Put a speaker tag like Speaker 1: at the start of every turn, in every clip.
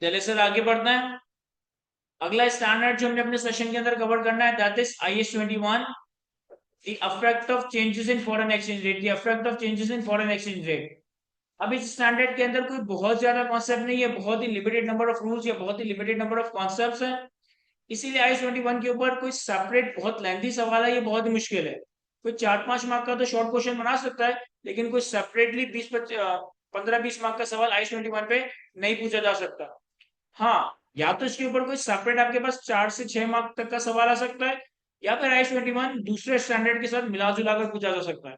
Speaker 1: चलिए सर आगे बढ़ते हैं। अगला स्टैंडर्ड जो हमने अपने सेशन के अंदर कवर करना है that is IS 21, the affect of changes in foreign exchange rate, the affect of changes in foreign exchange rate. अब इस स्टैंडर्ड के अंदर कोई बहुत ज्यादा कॉन्सेप्ट नहीं है, बहुत ही लिमिटेड नंबर ऑफ रूल्स या बहुत ही लिमिटेड नंबर ऑफ कॉन्सेप्ट्स हैं। इसीलिए IS 21 के ऊपर कोई सेपरेट बहुत लेंथी सवाल है, ये बहुत ही मुश्किल है। कोई 4-5 मार्क का तो शॉर्ट क्वेश्चन बना सकता है, लेकिन कोई सेपरेटली 15-20 मार्क का सवाल IS 21 पे नहीं पूछा जा सकता। हाँ, या तो इसके ऊपर कोई सेपरेट आपके पास 4 से 6 मार्क तक का सवाल आ सकता है, या फिर IS 21 दूसरे स्टैंडर्ड के साथ मिला जुला कर पूछा जा सकता है।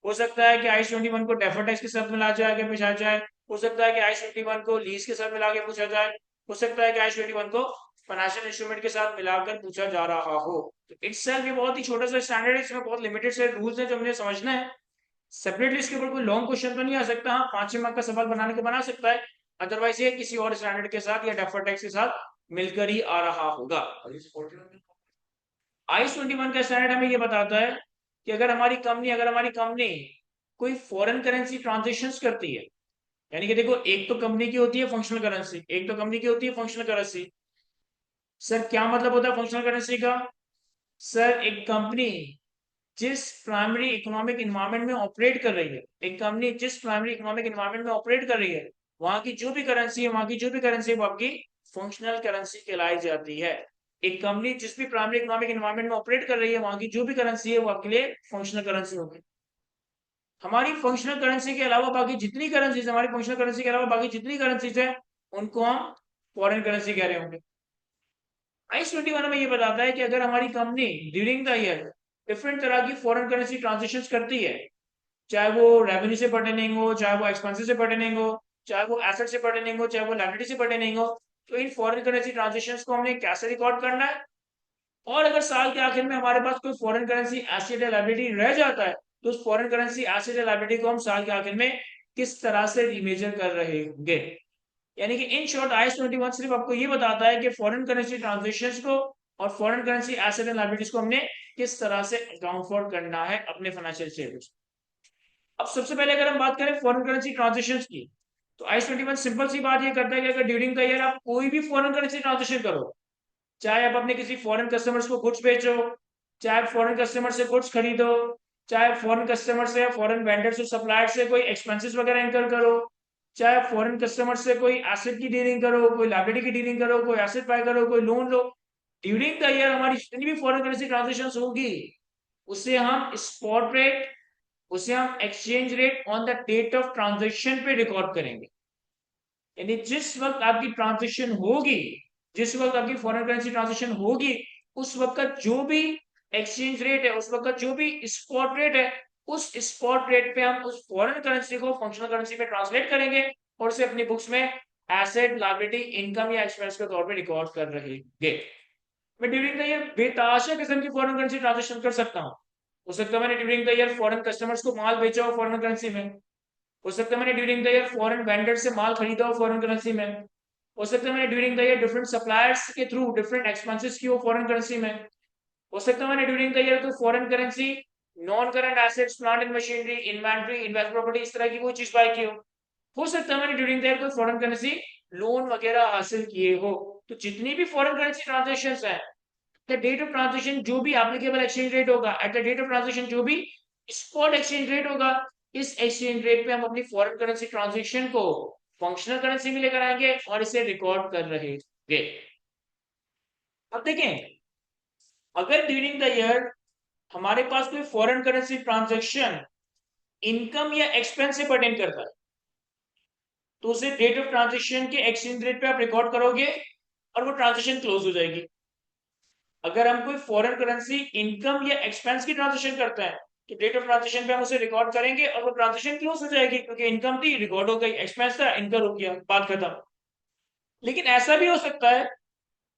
Speaker 1: हो सकता है कि IS 21 को डेफर टैक्स के साथ मिला जाए के पूछा जाए। हो सकता है कि IS 21 को लीज के साथ मिला के पूछा जाए। हो सकता है कि IS 21 को फाइनेंशियल इंस्ट्रूमेंट के साथ मिलाकर पूछा जा रहा हो। तो इट्सेल्फ ये बहुत ही छोटा सा स्टैंडर्ड है, इसमें बहुत लिमिटेड से रूल्स हैं जो हमने समझना है। सेपरेटली इसके ऊपर कोई लॉन्ग क्वेश्चन तो नहीं आ सकता। हाँ, 5-6 मार्क का सवाल बनाने के बना सकता है, अदरवाइज ये किसी और स्टैंडर्ड के साथ या डेफर टैक्स के साथ मिलकर ही आ रहा होगा। IS 21 का स्टैंडर्ड हमें ये बताता है कि अगर हमारी कंपनी कोई फॉरेन करेंसी ट्रांजेक्शन्स करती है, यानी कि देखो, एक तो कंपनी की होती है फंक्शनल करेंसी, एक तो कंपनी की होती है फंक्शनल करेंसी। सर क्या मतलब होता है फंक्शनल करेंसी का? सर एक कंपनी जिस प्राइमरी इकोनॉमिक इन्वायरमेंट में ऑपरेट कर रही है, एक कंपनी जिस प्राइमरी इकोनॉमिक इन्वायरमेंट में ऑपरेट कर रही है, वहां की जो भी करेंसी है, वहां की जो भी करेंसी है वो आपकी फंक्शनल करेंसी कहलाई जाती है। एक कंपनी जिस भी प्राइमरी इकोनॉमिक इन्वायरमेंट में ऑपरेट कर रही है, वहां की जो भी करेंसी है वो आपके लिए फंक्शनल करेंसी होगी। हमारी फंक्शनल करेंसी के अलावा बाकी जितनी करेंसीज, हमारी फंक्शनल करेंसी के अलावा बाकी जितनी करेंसीज है, उनको हम फॉरेन करेंसी कह रहे होंगे। IS 21 में ये बताता है कि अगर हमारी company during the year different तरह की फॉरेन करेंसी ट्रांजेक्शन करती है, चाहे वो रेवेन्यू से पर्टेनिंग हो, चाहे वो एक्सपेंसेस से पर्टेनिंग हो, चाहे वो एसेट से पर्टेनिंग हो, चाहे वो लायबिलिटी से पर्टेनिंग हो, तो इन फॉरेन करेंसी ट्रांजेक्शंस को हमने कैसे रिकॉर्ड करना है। और अगर साल के आखिर में हमारे पास कोई फॉरेन करेंसी एसेट या लायबिलिटी रह जाता है, तो उस फॉरेन करेंसी एसेट या लायबिलिटी को हम साल के आखिर में किस तरह से रिमेजर कर रहे होंगे। यानी कि इन शॉर्ट IS 21 सिर्फ आपको ये बताता है कि फॉरेन करेंसी ट्रांजेक्शन्स को और foreign currency asset and liabilities को हमने किस तरह से अकाउंट फॉर करना है अपने फाइनेंशियल स्टेटमेंट्स। अब सबसे पहले अगर हम बात करें फॉरेन करेंसी ट्रांजेक्शन्स की, तो IS 21 सिंपल सी बात ये करता है कि अगर ड्यूरिंग द ईयर आप कोई भी फॉरेन करेंसी ट्रांजेक्शन करो, चाहे आप अपने किसी फॉरेन कस्टमर्स को गुड्स बेचो, चाहे फॉरेन कस्टमर से गुड्स खरीदो, चाहे फॉरेन कस्टमर से, फॉरेन वेंडर से, सप्लायर से कोई एक्सपेंसेस वगैरह इनकर करो, चाहे फॉरेन कस्टमर से कोई एसेट की डीलिंग करो, कोई लायबिलिटी की डीलिंग करो, कोई एसेट बाय करो, कोई loan low, during the year हमारी जितनी भी फॉरेन करेंसी ट्रांजेक्शन होगी, उसे हम स्पॉट रेट, उसे हम exchange rate on the date of transaction पे रिकॉर्ड करेंगे। यानी जिस वक्त आपकी ट्रांजेक्शन होगी, जिस वक्त आपकी फॉरेन करेंसी ट्रांजेक्शन होगी, उस वक्त का जो भी एक्सचेंज रेट है, उस वक्त का जो भी स्पॉट रेट है, उस स्पॉट रेट पे हम उस फॉरेन करेंसी को फंक्शनल करेंसी में ट्रांसलेट करेंगे और उसे अपनी बुक्स में एसेट, लायबिलिटी, इनकम या एक्सपेंस के तौर पे रिकॉर्ड कर रहेंगे। मैं ड्यूरिंग द ईयर बेताशा किस्म की फॉरेन करेंसी ट्रांजेक्शन कर सकता हूँ। हो सकता है मैंने during the year foreign customers को माल बेचा हो फॉरेन करेंसी में। हो सकता है मैंने during the year foreign vendor से माल खरीदा हो फॉरेन करेंसी में। हो सकता है मैंने during the year different suppliers के थ्रू डिफरेंट एक्सपेंसेस की हो फॉरेन करेंसी में। हो सकता है मैंने ड्यूरिंग द ईयर कोई foreign currency non current assets, plant and machinery, inventory, invest property, इस तरह की कोई चीज बाय की हो सकता है मैंने ड्यूरिंग द ईयर कोई फॉरेन करेंसी लोन वगैरह हासिल किए हो। तो जितनी भी फॉरेन करेंसी ट्रांजेक्शंस हैं, द डेट ऑफ ट्रांजेक्शन जो भी एप्लीकेबल एक्सचेंज रेट होगा, at the date of transaction जो भी स्पॉट एक्सचेंज रेट होगा, इस एक्सचेंज रेट पे हम अपनी फॉरेन करेंसी ट्रांजेक्शन को फंक्शनल करेंसी में लेकर आएंगे और इसे रिकॉर्ड कर रहेंगे। अब देखें, अगर ड्यूरिंग द ईयर हमारे पास कोई फॉरेन करेंसी ट्रांजेक्शन इनकम या एक्सपेंस से पर्टेन करता है, तो उसे डेट ऑफ ट्रांजेक्शन के एक्सचेंज रेट पे आप रिकॉर्ड करोगे और वो ट्रांजेक्शन क्लोज हो जाएगी। अगर हम कोई फॉरेन करेंसी इनकम या एक्सपेंस की ट्रांजेक्शन करते हैं, तो डेट ऑफ ट्रांजेक्शन पे हम उसे रिकॉर्ड करेंगे और वो ट्रांजेक्शन क्लोज हो जाएगी, क्योंकि इनकम थी रिकॉर्ड हो गई, एक्सपेंस था इनकर हो गया, बात खत्म। लेकिन ऐसा भी हो सकता है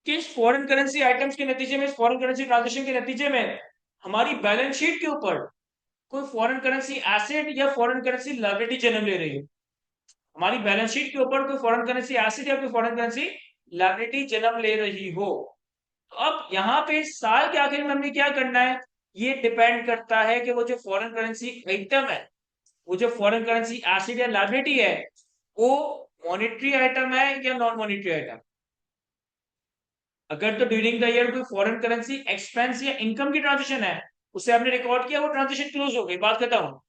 Speaker 1: कि इस फॉरेन करेंसी आइटम्स के नतीजे में, इस फॉरेन करेंसी ट्रांजेक्शन के नतीजे में हमारी बैलेंस शीट के ऊपर कोई फॉरेन करेंसी एसेट या फॉरेन करेंसी लायबिलिटी जन्म ले रही है। हमारी बैलेंस शीट के ऊपर कोई फॉरेन करेंसी एसेट या कोई फॉरेन करेंसी लायबिलिटी जन्म ले रही हो। तो अब यहाँ पे साल के आखिर में हमने क्या करना है, ये डिपेंड करता है कि वो जो फॉरेन करेंसी आइटम है, वो जो फॉरेन करेंसी एसेट या लायबिलिटी है, वो मॉनेटरी आइटम है या नॉन मॉनेटरी आइटम? अगर तो ड्यूरिंग द ईयर कोई फॉरेन करेंसी एक्सपेंस या इनकम की ट्रांजेक्शन है, उसे आपने रिकॉर्ड किया, वो ट्रांजेक्शन क्लोज हो गई, बात खत्म हो।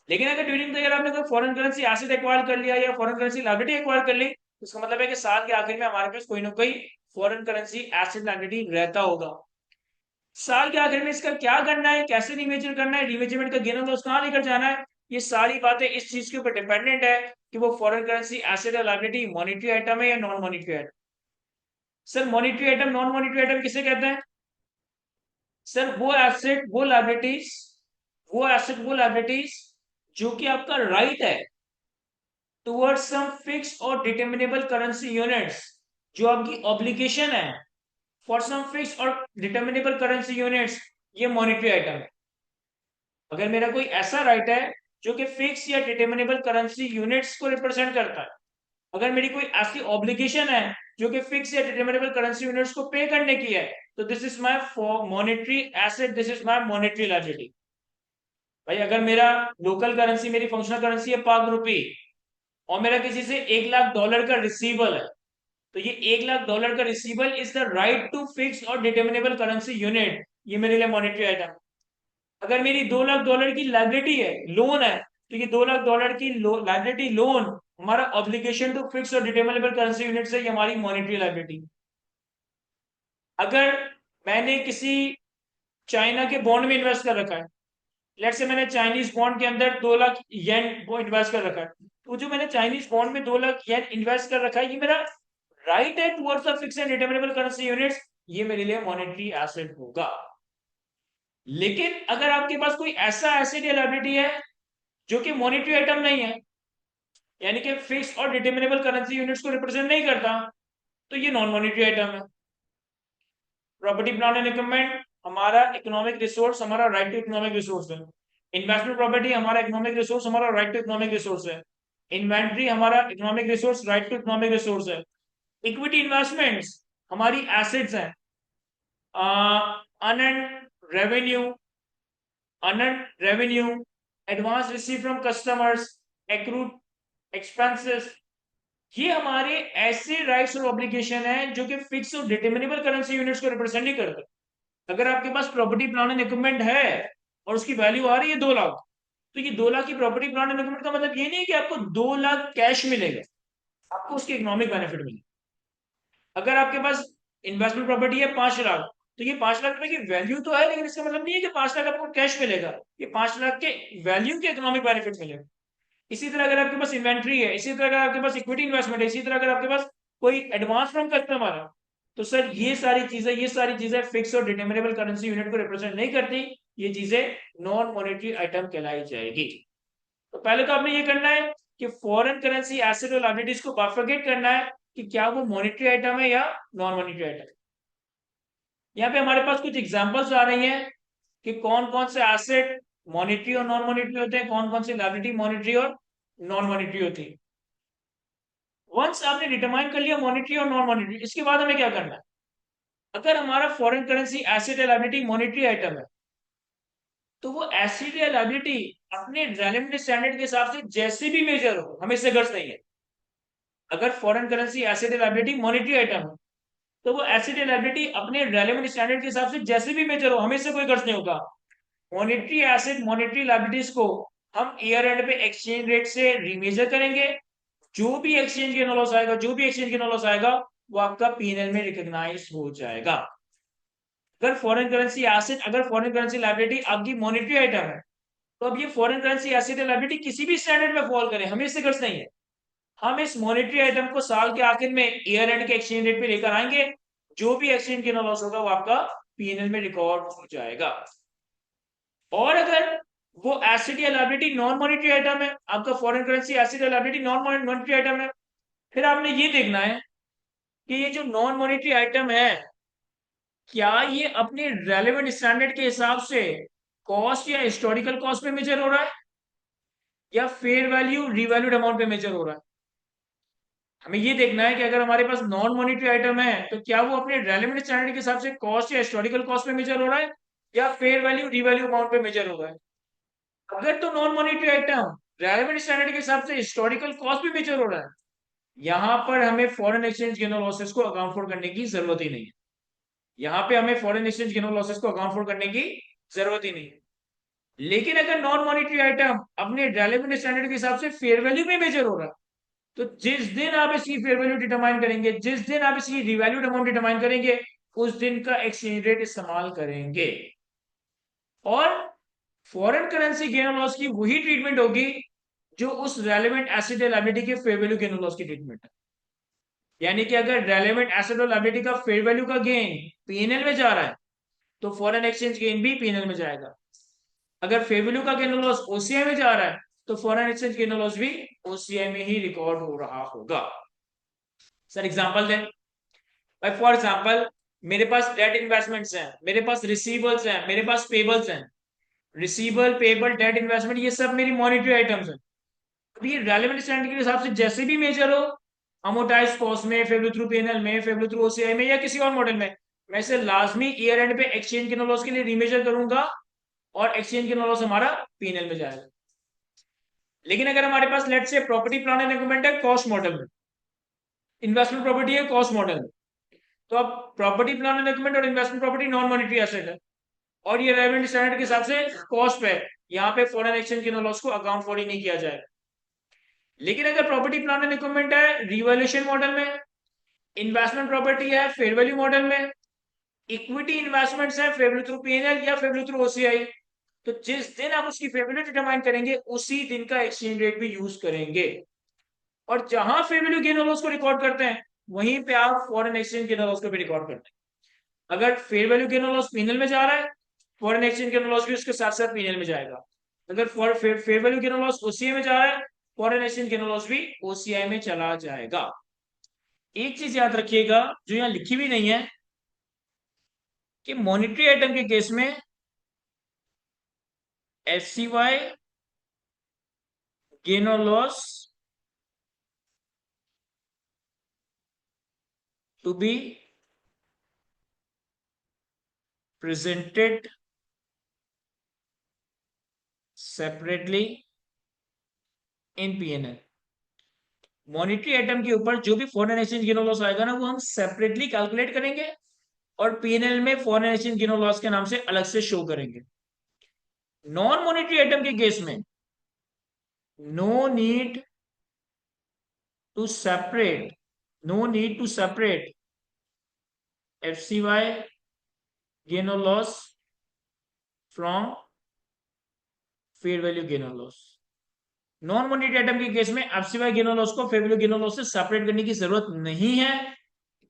Speaker 1: लेकिन अगर ड्यूरिंग द ईयर आपने कोई फॉरेन करेंसी एसेट एक्वायर कर लिया या फॉरेन करेंसी लायबिलिटी एक्वायर कर ली, तो इसका मतलब है कि साल के आखिर में हमारे पास कोई ना कोई फॉरेन करेंसी एसेट लायबिलिटी रहता होगा। साल के आखिर में इसका क्या करना है, कैसे रिमेजर करना है, रिमेजरमेंट का गेन और लॉस कहाँ लेकर जाना है, ये सारी बातें इस चीज के ऊपर डिपेंडेंट है कि वो फॉरेन करेंसी एसेट या लायबिलिटी मॉनेटरी आइटम है या non monetary item. Sir monetary item non monetary item किसे कहते हैं? सर वो एसेट वो लायबिलिटीज जो कि आपका राइट है टुवर्ड्स सम फिक्स और डिटर्मिनेबल करेंसी यूनिट्स, जो आपकी ऑब्लिगेशन है फॉर सम फिक्स और डिटर्मिनेबल करेंसी यूनिट्स, ये मॉनेटरी आइटम है। अगर मेरा कोई ऐसा राइट है जो कि फिक्स या डिटर्मिनेबल करेंसी यूनिट्स को रिप्रेजेंट करता है, अगर मेरी कोई ऐसी ऑब्लिगेशन है जो कि फिक्स या डिटर्मिनेबल करेंसी यूनिट्स को पे करने की है, तो this is my monetary asset, this is my monetary liability. भाई अगर मेरा लोकल करेंसी, मेरी फंक्शनल करेंसी है ₹5, और मेरा किसी से $1,00,000 का रिसीवल है, तो ये $1,00,000 का receivable is the right to fix और डिटर्मिनेबल करेंसी यूनिट, ये मेरे लिए मॉनेटरी आइटम। अगर मेरी $2,00,000 की लाइबिलिटी है, लोन है, तो ये $2,00,000 की लाइबिलिटी लोन हमारा ऑब्लिगेशन टू फिक्स और डिटर्मिनेबल करेंसी यूनिट से, ये हमारी मॉनेटरी लाइबिलिटी। अगर मैंने किसी चाइना के बॉन्ड में इन्वेस्ट कर रखा है, लेट से मैंने चाइनीज बॉन्ड के अंदर 2 लाख येन वो इन्वेस्ट कर रखा है, तो जो मैंने चाइनीज बॉन्ड में 2 लाख येन इन्वेस्ट कर रखा है, ये मेरा राइट है towards the fix and determinable currency units, ये मेरे लिए मॉनेटरी एसेट होगा। लेकिन अगर आपके पास कोई ऐसा एसेट या लायबिलिटी है जो कि मॉनेटरी आइटम नहीं है, यानी कि फिक्स और डिटर्मिनेबल करेंसी यूनिट्स को रिप्रेजेंट नहीं करता, तो ये नॉन मॉनेटरी आइटम है। प्रॉपर्टी प्लांट एंड इक्विपमेंट हमारा इकोनॉमिक रिसोर्स, हमारा राइट टू इकोनॉमिक रिसोर्स है। इन्वेस्टमेंट प्रॉपर्टी हमारा इकोनॉमिक रिसोर्स, हमारा राइट टू इकोनॉमिक रिसोर्स है। इन्वेंट्री हमारा economic resource, right to economic resource है। इक्विटी इन्वेस्टमेंट्स हमारी एसेट्स हैं। Unearned revenue, advance receive from customers, accrued expenses, ये हमारे ऐसे राइट्स और ऑब्लिगेशन है जो कि फिक्स और डिटर्मिनेबल करेंसी यूनिट्स को रिप्रेजेंट नहीं करते। अगर आपके पास प्रॉपर्टी प्लांट एंड इक्विपमेंट है और उसकी वैल्यू आ रही है 2 लाख, तो ये 2 लाख की प्रॉपर्टी प्लांट एंड इक्विपमेंट का मतलब ये नहीं है कि आपको 2 लाख कैश मिलेगा, आपको उसके इकोनॉमिक बेनिफिट मिलेगा। अगर आपके पास इन्वेस्टमेंट प्रॉपर्टी है 5 लाख, तो ये 5 लाख रुपए की वैल्यू तो है, लेकिन इसका मतलब नहीं है कि 5 लाख आपको कैश मिलेगा, ये 5 लाख के वैल्यू के इकोनॉमिक बेनिफिट मिलेगा। इसी तरह अगर आपके पास इन्वेंट्री है, इसी तरह अगर आपके पास इक्विटी इन्वेस्टमेंट है, इसी तरह अगर आपके पास कोई एडवांस फ्रॉम कस्टमर है, तो सर ये सारी चीजें फिक्स और डिटर्मिनेबल करेंसी यूनिट को रिप्रेजेंट नहीं करती, ये चीजें नॉन मॉनेटरी आइटम कहलाई जाएगी। तो पहले तो आपने ये करना है कि फॉरेन करेंसी एसेट और लायबिलिटीज को बाइफरकेट करना है कि क्या वो मॉनेटरी आइटम है या नॉन मॉनेटरी आइटम। यहाँ पे हमारे पास कुछ एग्जांपल्स आ रही हैं कि कौन कौन से एसेट मॉनेटरी और नॉन मॉनेटरी होते हैं, कौन कौन से लायबिलिटी मॉनेटरी और नॉन मॉनेटरी होती है। वंस आपने डिटरमाइन कर लिया मॉनेटरी और नॉन मॉनेटरी, इसके बाद हमें क्या करना है? अगर हमारा फॉरेन करेंसी एसेट या लायबिलिटी मॉनेटरी आइटम है, तो वो एसेट या लायबिलिटी अपने रेलेवेंट स्टैंडर्ड के हिसाब से जैसे भी मेजर हो, हमें इससे गर्ज नहीं है। अगर फॉरेन करेंसी एसेट या लायबिलिटी मॉनेटरी आइटम है, तो वो एसेट या लायबिलिटी अपने रेलेवेंट स्टैंडर्ड के हिसाब से जैसे भी मेजर हो, हमें इससे कोई गर्ज नहीं होगा। मॉनेटरी एसेट मॉनेटरी लायबिलिटीज को हम ईयर एंड पे एक्सचेंज रेट से रीमेजर करेंगे। जो भी एक्सचेंज गेन लॉस आएगा, वो आपका पीएनएल में रिकॉग्नाइज हो जाएगा। अगर फॉरेन करेंसी लायबिलिटी आपकी मॉनेटरी आइटम है, तो अब ये फॉरेन करेंसी एसेट लायबिलिटी किसी भी स्टैंडर्ड में फॉल करे, हमें इससे गर्ज नहीं है। हम इस मॉनेटरी आइटम को साल के आखिर में ईयर एंड के एक्सचेंज रेट पे लेकर आएंगे, जो भी एक्सचेंज गेन लॉस होगा वो आपका पीएनएल में रिकॉर्ड हो जाएगा। और अगर वो एसेट या लायबिलिटी नॉन मॉनेटरी आइटम है, आपका फॉरेन करेंसी एसेट या लायबिलिटी नॉन मॉनेटरी आइटम है, फिर आपने ये देखना है कि ये जो नॉन मॉनेटरी आइटम है, क्या ये अपने रेलेवेंट स्टैंडर्ड के हिसाब से कॉस्ट या हिस्टोरिकल कॉस्ट पे मेजर हो रहा है, या फेयर वैल्यू रिवैल्यूड अमाउंट पे मेजर हो रहा है। हमें ये देखना है कि अगर हमारे पास नॉन मॉनेटरी आइटम है, तो क्या वो अपने रेलेवेंट स्टैंडर्ड के हिसाब से कॉस्ट या हिस्टोरिकल कॉस्ट पे मेजर हो रहा है, या फेयर वैल्यू रिवैल्यू अमाउंट पे मेजर हो रहा है। अगर तो non monetary item relevant standard के हिसाब से हिस्टोरिकल कॉस्ट पे मेजर हो रहा है, यहां पर हमें फॉरेन एक्सचेंज गेन और लॉसेस को अकाउंट फॉर करने की जरूरत ही नहीं है। यहाँ पे हमें फॉरेन एक्सचेंज गेन और लॉसेस को अकाउंट फॉर करने की जरूरत ही नहीं है। लेकिन अगर नॉन मॉनिटरी आइटम अपने रेलेवेंट स्टैंडर्ड के हिसाब से फेयर वैल्यू में मेजर हो रहा है, तो जिस दिन आप इसकी फेयर वैल्यू डिटरमाइन करेंगे, जिस दिन आप इसकी रिवैल्यूड अमाउंट डिटरमाइन करेंगे, उस दिन का एक्सचेंज रेट इस्तेमाल करेंगे। और फॉरेन करेंसी गेन और लॉस की वही ट्रीटमेंट होगी जो उस रेलेवेंट एसेट या लायबिलिटी के फेयर वैल्यू गेन और लॉस की ट्रीटमेंट है। यानी कि अगर रेलेवेंट एसेट और लायबिलिटी का फेयर वैल्यू का गेन पीएनएल में जा रहा है, तो फॉरेन एक्सचेंज गेन भी पीएनएल में जाएगा। अगर फेयर वैल्यू का गेन और लॉस ओसीआई में जा रहा है, तो फॉरेन एक्सचेंज गेन और लॉस भी ओसीआई में ही रिकॉर्ड हो रहा होगा। सर एग्जांपल दें। भाई फॉर एग्जांपल, मेरे पास डेट इन्वेस्टमेंट्स हैं, मेरे पास रिसीवेबल्स हैं, मेरे पास पेबल्स हैं। रिसीवेबल, पेबल, डेट, इन्वेस्टमेंट, ये सब मेरी मॉनिटरी आइटम्स हैं। अब ये रेलेवेंट स्टैंडर्ड के हिसाब से जैसे भी मेजर हो, अमोटाइज कॉस्ट में, फेयर वैल्यू थ्रू पीएनएल में, फेयर वैल्यू थ्रू ओसीआई में, या किसी और मॉडल में, मैं इसे लाजमी ईयर एंड पे एक्सचेंज गेन और लॉस के लिए रीमेजर करूंगा, और एक्सचेंज गेन और लॉस हमारा पीएनएल में जाएगा। लेकिन अगर हमारे पास लेट से प्रॉपर्टी प्लांट एंड इक्विपमेंट है कॉस्ट मॉडल में, इन्वेस्टमेंट प्रॉपर्टी है कॉस्ट मॉडल में, तो अब प्रॉपर्टी प्लांट एंड इक्विपमेंट और investment property non monetary asset है, और ये रेवेन्यू स्टैंडर्ड के हिसाब से कॉस्ट पे, यहाँ पे फॉरेन एक्सचेंज गेन और लॉस को अकाउंट फॉर ही नहीं किया जाएगा। लेकिन अगर प्रॉपर्टी प्लांट एंड इक्विपमेंट है रिवैल्यूएशन मॉडल में, इन्वेस्टमेंट प्रॉपर्टी है फेयर वैल्यू मॉडल में, इक्विटी इन्वेस्टमेंट्स है फेयर वैल्यू थ्रू पीएनएल या फेयर वैल्यू थ्रू ओसीआई, तो जिस दिन आप उसकी फेयर वैल्यू डिटरमाइन करेंगे, उसी दिन का एक्सचेंज रेट भी यूज करेंगे। और जहां फेयर वैल्यू गेन और लॉस को रिकॉर्ड करते हैं, वहीं पे आप फॉरेन एक्सचेंज गेन और लॉस को भी रिकॉर्ड करते हैं। अगर फेयर वैल्यू गेन और लॉस पीएनएल में जा रहा है, फॉरेन एक्सचेंज गेन और लॉस भी उसके साथ साथ पीएनएल में जाएगा। अगर फेयर वैल्यू गेन और लॉस ओसीआई में जा रहा है, फॉरेन एक्सचेंज गेन और लॉस भी ओसीआई में चला जाएगा। एक चीज याद रखिएगा जो यहाँ लिखी भी नहीं है, कि मॉनिटरी आइटम के केस में एफसीवाई गेन और loss to be presented separately in PNL. Monetary item के ऊपर जो भी फॉरेन एक्सचेंज गेन और लॉस आएगा ना, वो हम सेपरेटली कैलकुलेट करेंगे, और पीएनएल में फॉरेन एक्सचेंज गेन और लॉस के नाम से अलग से शो करेंगे। नॉन मॉनिटरी आइटम के केस में no need to separate no need to separate FCY gain और loss from fair value gain और लॉस। नॉन मॉनिटरी आइटम के केस में एफसीवाई गेन और लॉस को फेयर वैल्यू गेन और लॉस से सेपरेट करने की जरूरत नहीं है।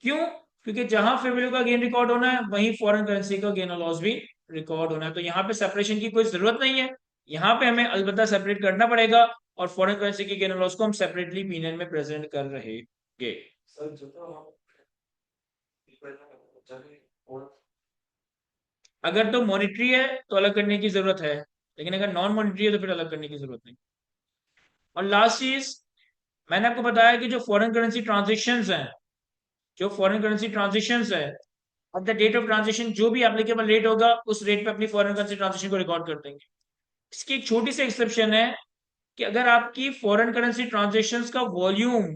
Speaker 1: क्यों? क्योंकि जहां फेयर वैल्यू का गेन रिकॉर्ड होना है, वहीं फॉरेन करेंसी का गेन और लॉस भी रिकॉर्ड होना है, तो यहाँ पे सेपरेशन की कोई जरूरत नहीं है। यहाँ पे हमें अलबत्ता सेपरेट करना पड़ेगा, और फॉरेन करेंसी के गेन और लॉस को हम सेपरेटली पीएनएल में प्रेजेंट कर रहेंगे। अगर तो मॉनिटरी है तो अलग करने की जरूरत है, लेकिन अगर नॉन मॉनिटरी है तो फिर अलग करने की जरूरत नहीं। और लास्ट चीज, मैंने आपको बताया कि जो फॉरेन करेंसी ट्रांजेक्शन्स हैं, जो फॉरेन करेंसी ट्रांजेक्शन्स है, of the date of transaction जो भी एप्लीकेबल रेट होगा, उस रेट पे अपनी फॉरेन करेंसी ट्रांजेक्शन को रिकॉर्ड कर देंगे। इसकी एक छोटी सी एक्सेप्शन है, कि अगर आपकी फॉरेन करेंसी ट्रांजेक्शन्स का वॉल्यूम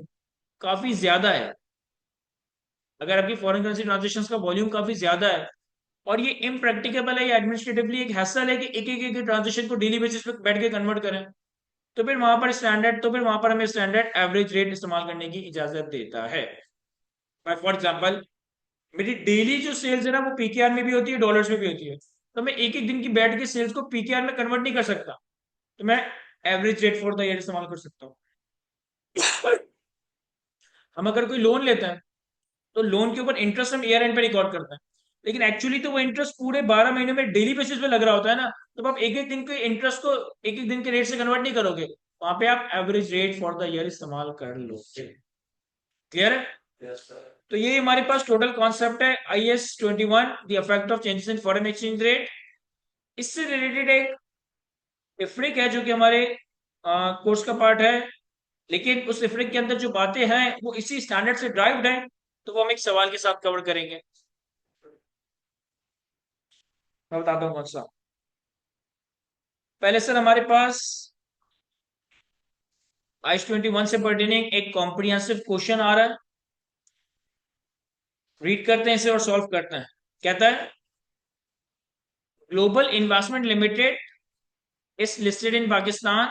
Speaker 1: काफी ज्यादा है, अगर आपकी फॉरेन करेंसी ट्रांजेक्शन्स का वॉल्यूम काफी ज्यादा है, और ये इम्प्रैक्टिकेबल है, ये एडमिनिस्ट्रेटिवली एक हैसल है कि एक ट्रांजेक्शन को डेली बेसिस पे बैठ के कन्वर्ट करें, तो फिर वहां पर हमें स्टैंडर्ड एवरेज रेट इस्तेमाल करने की इजाजत देता है। फॉर एग्जाम्पल, मेरी डेली जो सेल्स है ना, वो पीकेआर में भी होती है, डॉलर्स में भी होती है, तो मैं एक एक दिन की बैठ के सेल्स को पीकेआर में कन्वर्ट नहीं कर सकता, तो मैं average rate for the year इस्तेमाल कर सकता हूँ। हम अगर कोई लोन लेते हैं, तो लोन के ऊपर इंटरेस्ट हम ईयर एंड पे रिकॉर्ड करते हैं, लेकिन एक्चुअली तो वो इंटरेस्ट पूरे 12 महीने में डेली बेसिस पे लग रहा होता है ना, तो आप एक एक दिन के इंटरेस्ट को एक एक दिन के रेट से कन्वर्ट नहीं करोगे, वहां पे आप average rate for the year इस्तेमाल कर लोगे। क्लियर है? तो ये हमारे पास टोटल कॉन्सेप्ट है IS 21, the effect of changes in foreign exchange rate. इससे रिलेटेड एक इफ्रिक है जो कि हमारे कोर्स का पार्ट है, लेकिन उस इफ्रिक के अंदर जो बातें हैं वो इसी स्टैंडर्ड से ड्राइव्ड हैं, तो वो हम एक सवाल के साथ कवर करेंगे। मैं बताता हूँ कौन सा। पहले सर हमारे पास H21 से पर्टेनिंग एक कॉम्प्रिहेंसिव क्वेश्चन आ रहा है, रीड करते हैं इसे और सॉल्व करते हैं। कहता है global investment limited is listed in Pakistan.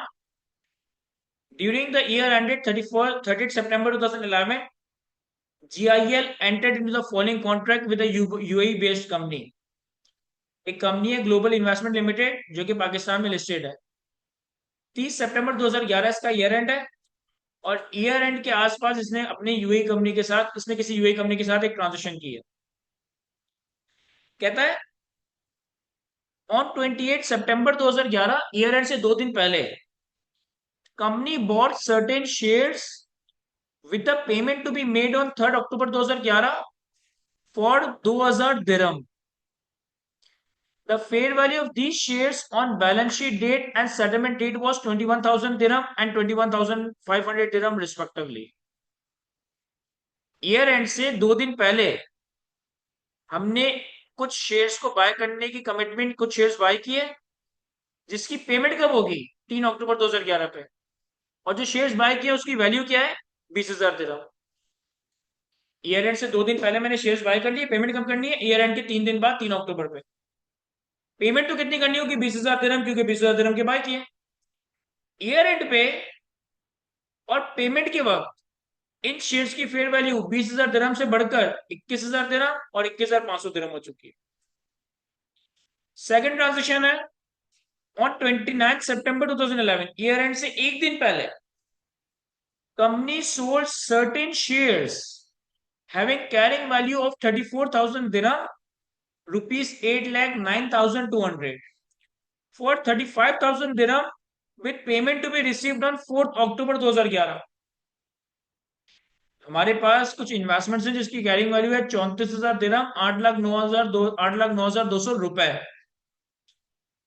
Speaker 1: During the year ended 30th September 2011, GIL entered into the following contract with a UAE based company. एक कंपनी है ग्लोबल इन्वेस्टमेंट लिमिटेड जो कि पाकिस्तान में लिस्टेड है। 30 सितंबर 2011 इसका ईयर एंड है और ईयर एंड के आसपास इसने अपनी यूएई कंपनी के साथ इसने किसी यूएई कंपनी के साथ एक ट्रांजेक्शन की है। कहता है ऑन 28 सितंबर 2011 ईयर एंड से 2 दिन पहले company bought certain shares with the payment to be made on 3rd October 2011 for 2000 dirham. The fair value of these shares on balance sheet date and settlement date was 21,000 dirham and 21,500 dirham respectively. Year and से 2 दिन पहले हमने कुछ shares को bye करने की commitment कुछ shares bye किए जिसकी पेमेंट कब होगी 3 अक्टूबर 2011 पे, और जो शेयर्स बाय किए उसकी वैल्यू क्या है 20,000 दिरहम। ईयर एंड से 2 दिन पहले मैंने शेयर्स बाय कर लिए, पेमेंट कब करनी है ईयर एंड के 3 दिन बाद 3 अक्टूबर पे। पेमेंट तो कितनी करनी होगी 20,000 दिरहम, क्योंकि 20,000 दिरहम के बाय किए। ईयर एंड पे और पेमेंट के वक्त इन शेयर्स की फेयर वैल्यू 20,000 दिरहम से बढ़कर 21,000 दिरहम और 21,500 दिरहम हो चुकी है। सेकंड ट्रांजेक्शन है ऑन 29 सितंबर 2011 ईयर एंड से 1 दिन पहले company sold certain shares having carrying value of 34,000 dirham rupees 8,09,200 for 35,000 dirham with payment to be received on 4th October 2011। हमारे पास कुछ इन्वेस्टमेंट्स हैं जिसकी कैरिंग वैल्यू है 34,000 दिरहम 8,09,200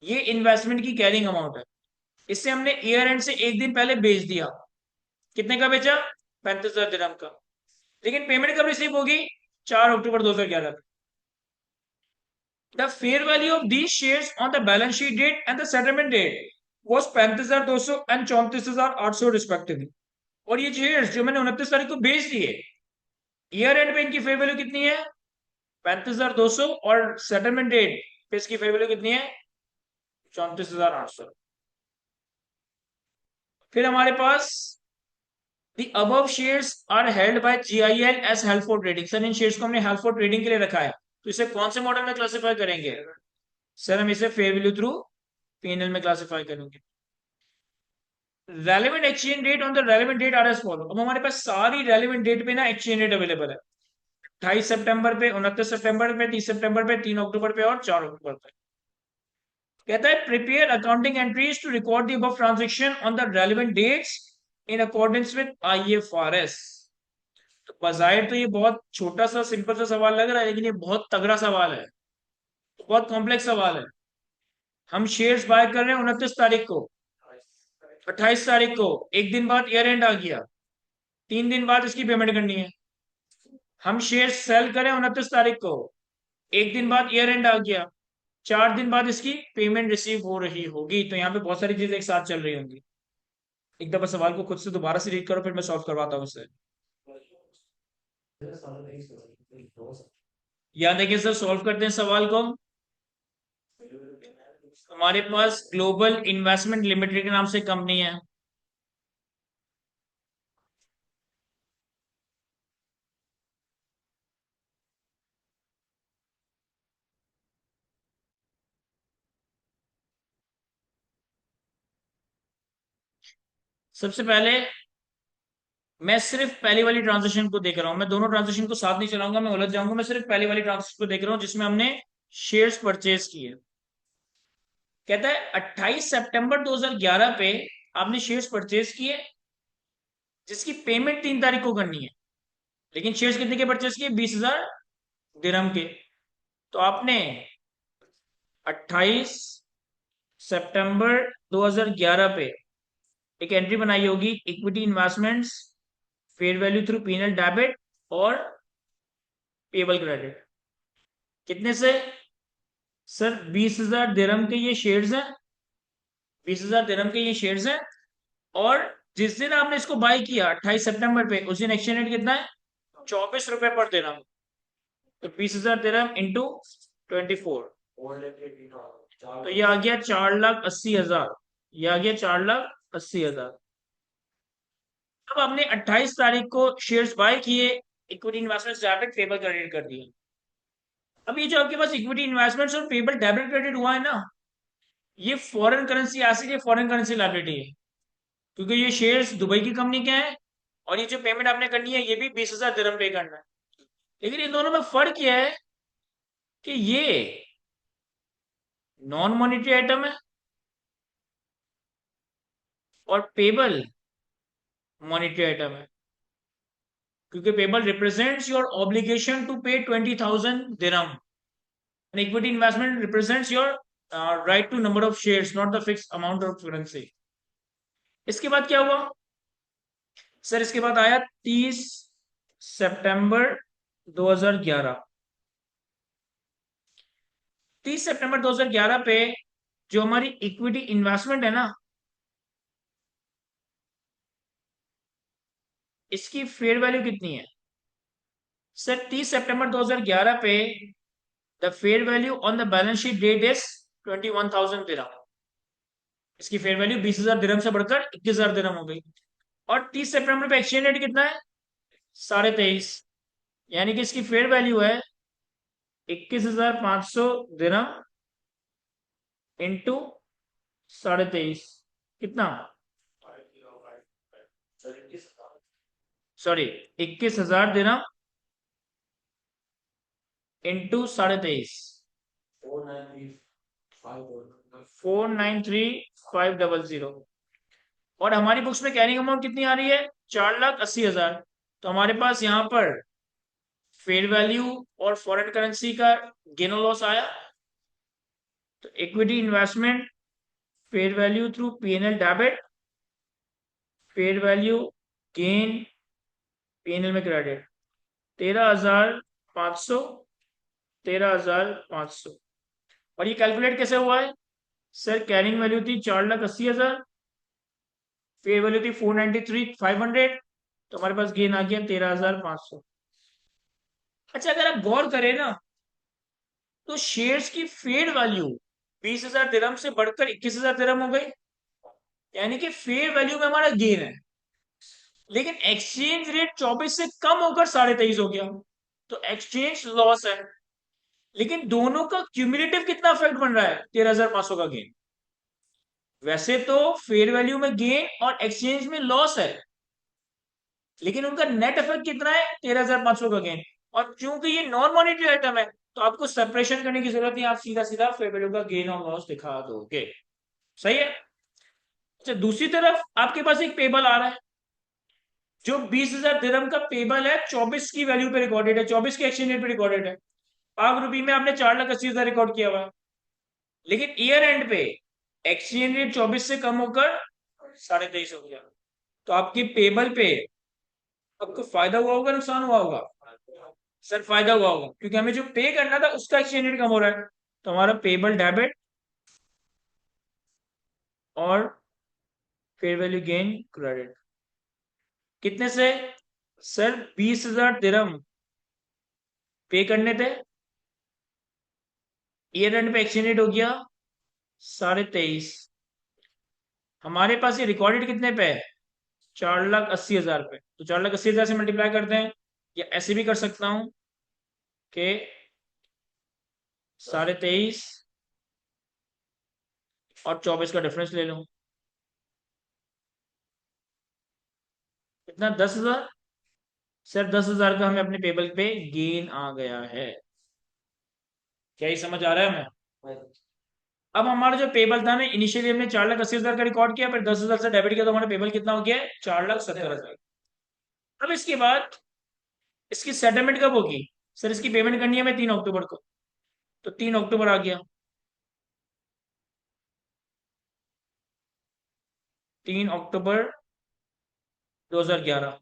Speaker 1: ये इन्वेस्टमेंट की कैरिंग अमाउंट है। इससे हमने ईयर एंड से 1 दिन पहले बेच दिया। कितने का बेचा 35,000 दिरहम का। लेकिन पेमेंट कब रिसीव होगी 4 अक्टूबर 2011। The fair value of these shares on the balance sheet date and the settlement date was 35,200 and 34,800 respectively। और ये शेयर्स जो मैंने 29 तारीख को बेच दिए ईयर एंड पे इनकी फेयर वैल्यू कितनी है 35,200 और सेटलमेंट डेट पे इसकी फेयर वैल्यू कितनी है 34,800। फिर हमारे पास The above shares are held by GIL as held for trading। Sir in shares को हमने हेल्ड फॉर ट्रेडिंग के लिए रखा है, तो इसे कौन से मॉडल में क्लासिफाई करेंगे सर? हम इसे फेयर वैल्यू थ्रू पीएनएल में क्लासिफाई करेंगे। Relevant exchange rate on the relevant date are as follow. अब हमारे पास सारी रेलेवेंट डेट पे ना एक्सचेंज रेट अवेलेबल है। 28 सितंबर पे, 29 सितंबर पे, 30 सितंबर पे, 3 अक्टूबर पे और 4 अक्टूबर पे। कहता है prepare accounting entries to record the above transaction on the relevant dates in accordance with IFRS. तो बजाय तो ये बहुत छोटा सा सिंपल सा सवाल लग रहा है, लेकिन ये बहुत तगड़ा सवाल है, बहुत कॉम्प्लेक्स सवाल है। हम शेयर्स बाय कर रहे हैं 29 तारीख को, 28 तारीख को 1 दिन बाद ईयर एंड आ गया, 3 दिन बाद इसकी पेमेंट करनी है। हम शेयर सेल करें 29 तारीख को, 1 दिन बाद ईयर एंड आ गया, 4 दिन बाद इसकी पेमेंट रिसीव हो रही होगी। तो यहाँ पे बहुत सारी चीजें एक साथ चल रही होंगी। एक दफा सवाल को खुद से दोबारा से रीड करो, फिर मैं सॉल्व करवाता हूँ उससे। याद देखिए सर, सॉल्व करते हैं सवाल को। हमारे पास ग्लोबल इन्वेस्टमेंट लिमिटेड के नाम से कंपनी है। सबसे पहले मैं सिर्फ पहली वाली ट्रांजेक्शन को देख रहा हूं, मैं दोनों ट्रांजेक्शन को साथ नहीं चलाऊंगा, मैं उलझ जाऊंगा। मैं सिर्फ पहली वाली ट्रांजेक्शन को देख रहा हूं जिसमें हमने शेयर्स परचेज किए। कहता है 28 सितंबर 2011 पे आपने शेयर्स परचेज किए जिसकी पेमेंट 3 तारीख को करनी है, लेकिन शेयर्स कितने के परचेज किए 20,000 दिरहम के। तो आपने 28 सितंबर 2011 पे एक एंट्री बनाई होगी equity investments fair value through PNL debit और पेबल क्रेडिट। कितने से सर 20,000 दिरहम के ये शेयर्स हैं, 20,000 दिरहम के ये शेयर्स हैं और जिस दिन आपने इसको बाय किया 28 सितंबर पे, उस दिन एक्सचेंज रेट कितना है? 24 रुपए पर दिरहम। तो 20,000 दिरहम इंटू 24, तो ये आ गया 4,80,000। ये आ गया 4,80,000। अब हमने 28 तारीख को शेयर्स बाय किए, equity investment debit payable credit कर दिए। अब ये जो आपके पास इक्विटी इन्वेस्टमेंट्स और पेबल डेबिट क्रेडिट हुआ है ना, ये फॉरेन करेंसी एसिड है, फॉरेन करेंसी लायबिलिटी है, क्योंकि ये शेयर्स दुबई की कंपनी के हैं, और ये जो पेमेंट आपने करनी है ये भी 20,000 दिरहम पे करना है। लेकिन इन दोनों में फर्क यह है कि ये नॉन मॉनिटरी आइटम है और पेबल मॉनिटरी आइटम है, क्योंकि payable represents your obligation to pay 20,000 दिरहम, and equity investment represents your right to number of shares, not the fix amount of currency. इसके बाद क्या हुआ सर? इसके बाद आया 30 सितंबर 2011। 30 सितंबर 2011 पे जो हमारी इक्विटी इन्वेस्टमेंट है ना, इसकी फेयर वैल्यू कितनी है सर? 30 सितंबर 2011 पे the fair value on the balance sheet date is 21,000 dirham. इसकी फेयर वैल्यू 20,000 दिरहम से बढ़कर 21,000 दिरहम हो गई। और 30 सितंबर पे एक्सचेंज रेट कितना है? 23.5। यानी कि इसकी फेयर वैल्यू है 21,500 दिरहम इंटू 23.5। कितना? सॉरी, 21,000 दिरहम इंटू 23.5, 493,500। और हमारी बुक्स में कैरिंग अमाउंट कितनी आ रही है? 4,80,000। तो हमारे पास यहाँ पर फेयर वैल्यू और फॉरेन करेंसी का गेन और लॉस आया। तो equity investment fair value through PNL debit, fair value gain PNL में क्रेडिट 13,500, 13,500। और ये कैलकुलेट कैसे हुआ है सर? कैरिंग वैल्यू थी 4,80,000, फेयर वैल्यू थी 493,500, तो हमारे पास गेन आ गया 13,500। अच्छा, अगर आप गौर करें ना, तो शेयर्स की फेयर वैल्यू 20,000 दिरहम से बढ़कर 21,000 दिरहम हो गई, यानी कि फेयर वैल्यू में हमारा गेन है। लेकिन एक्सचेंज रेट 24 से कम होकर 23.5 हो गया, तो एक्सचेंज लॉस है। लेकिन दोनों का क्यूमुलेटिव कितना इफेक्ट बन रहा है? 13,500 का गेन। वैसे तो फेयर वैल्यू में गेन और एक्सचेंज में लॉस है, लेकिन उनका नेट इफेक्ट कितना है? 13,500 का गेन। और क्योंकि ये नॉन मॉनिटरी आइटम है, तो आपको सेपरेशन करने की जरूरत नहीं, आप सीधा सीधा फेयर वैल्यू का गेन और लॉस दिखा दोगे। सही है। अच्छा, दूसरी तरफ आपके पास एक पेबल आ रहा है, जो 20,000 दिरहम का पेबल है, 24 की वैल्यू पे रिकॉर्डेड है, 24 के एक्सचेंज रेट पे रिकॉर्डेड है। पाक रुपी में आपने 4,80,000 रिकॉर्ड किया हुआ है, लेकिन ईयर एंड पे एक्सचेंज रेट 24 से कम होकर 23.5 हो गया। तो आपकी पेबल पे आपको फायदा हुआ होगा, नुकसान हुआ होगा? सर फायदा हुआ होगा, क्योंकि हमें जो पे करना था उसका एक्सचेंज रेट कम हो रहा है। तो हमारा पेबल डेबिट और फेयर वैल्यू गेन क्रेडिट कितने से? सर 20,000 दिरहम पे करने थे, ईयर एंड पे एक्सचेंज रेट हो गया 23.5। हमारे पास ये रिकॉर्डेड कितने पे है? 4,80,000 पे। तो 4,80,000 से मल्टीप्लाई करते हैं, या ऐसे भी कर सकता हूं कि 23.5 और 24 का डिफरेंस ले लूं। कितना? 10,000। सर 10,000 का हमें अपने पेबल पे गेन आ गया है। क्या ये समझ आ रहा है हमें? अब हमारा जो पेबल था ना, इनिशियली हमने 4,80,000 का रिकॉर्ड किया, फिर 10,000 से डेबिट किया, तो हमारा पेबल कितना हो गया? 4,70,000। अब इसके बाद इसकी सेटलमेंट कब होगी? सर इसकी पेमेंट करनी है हमें 3 अक्टूबर को, तो 3 अक्टूबर आ गया। 3 अक्टूबर 2011।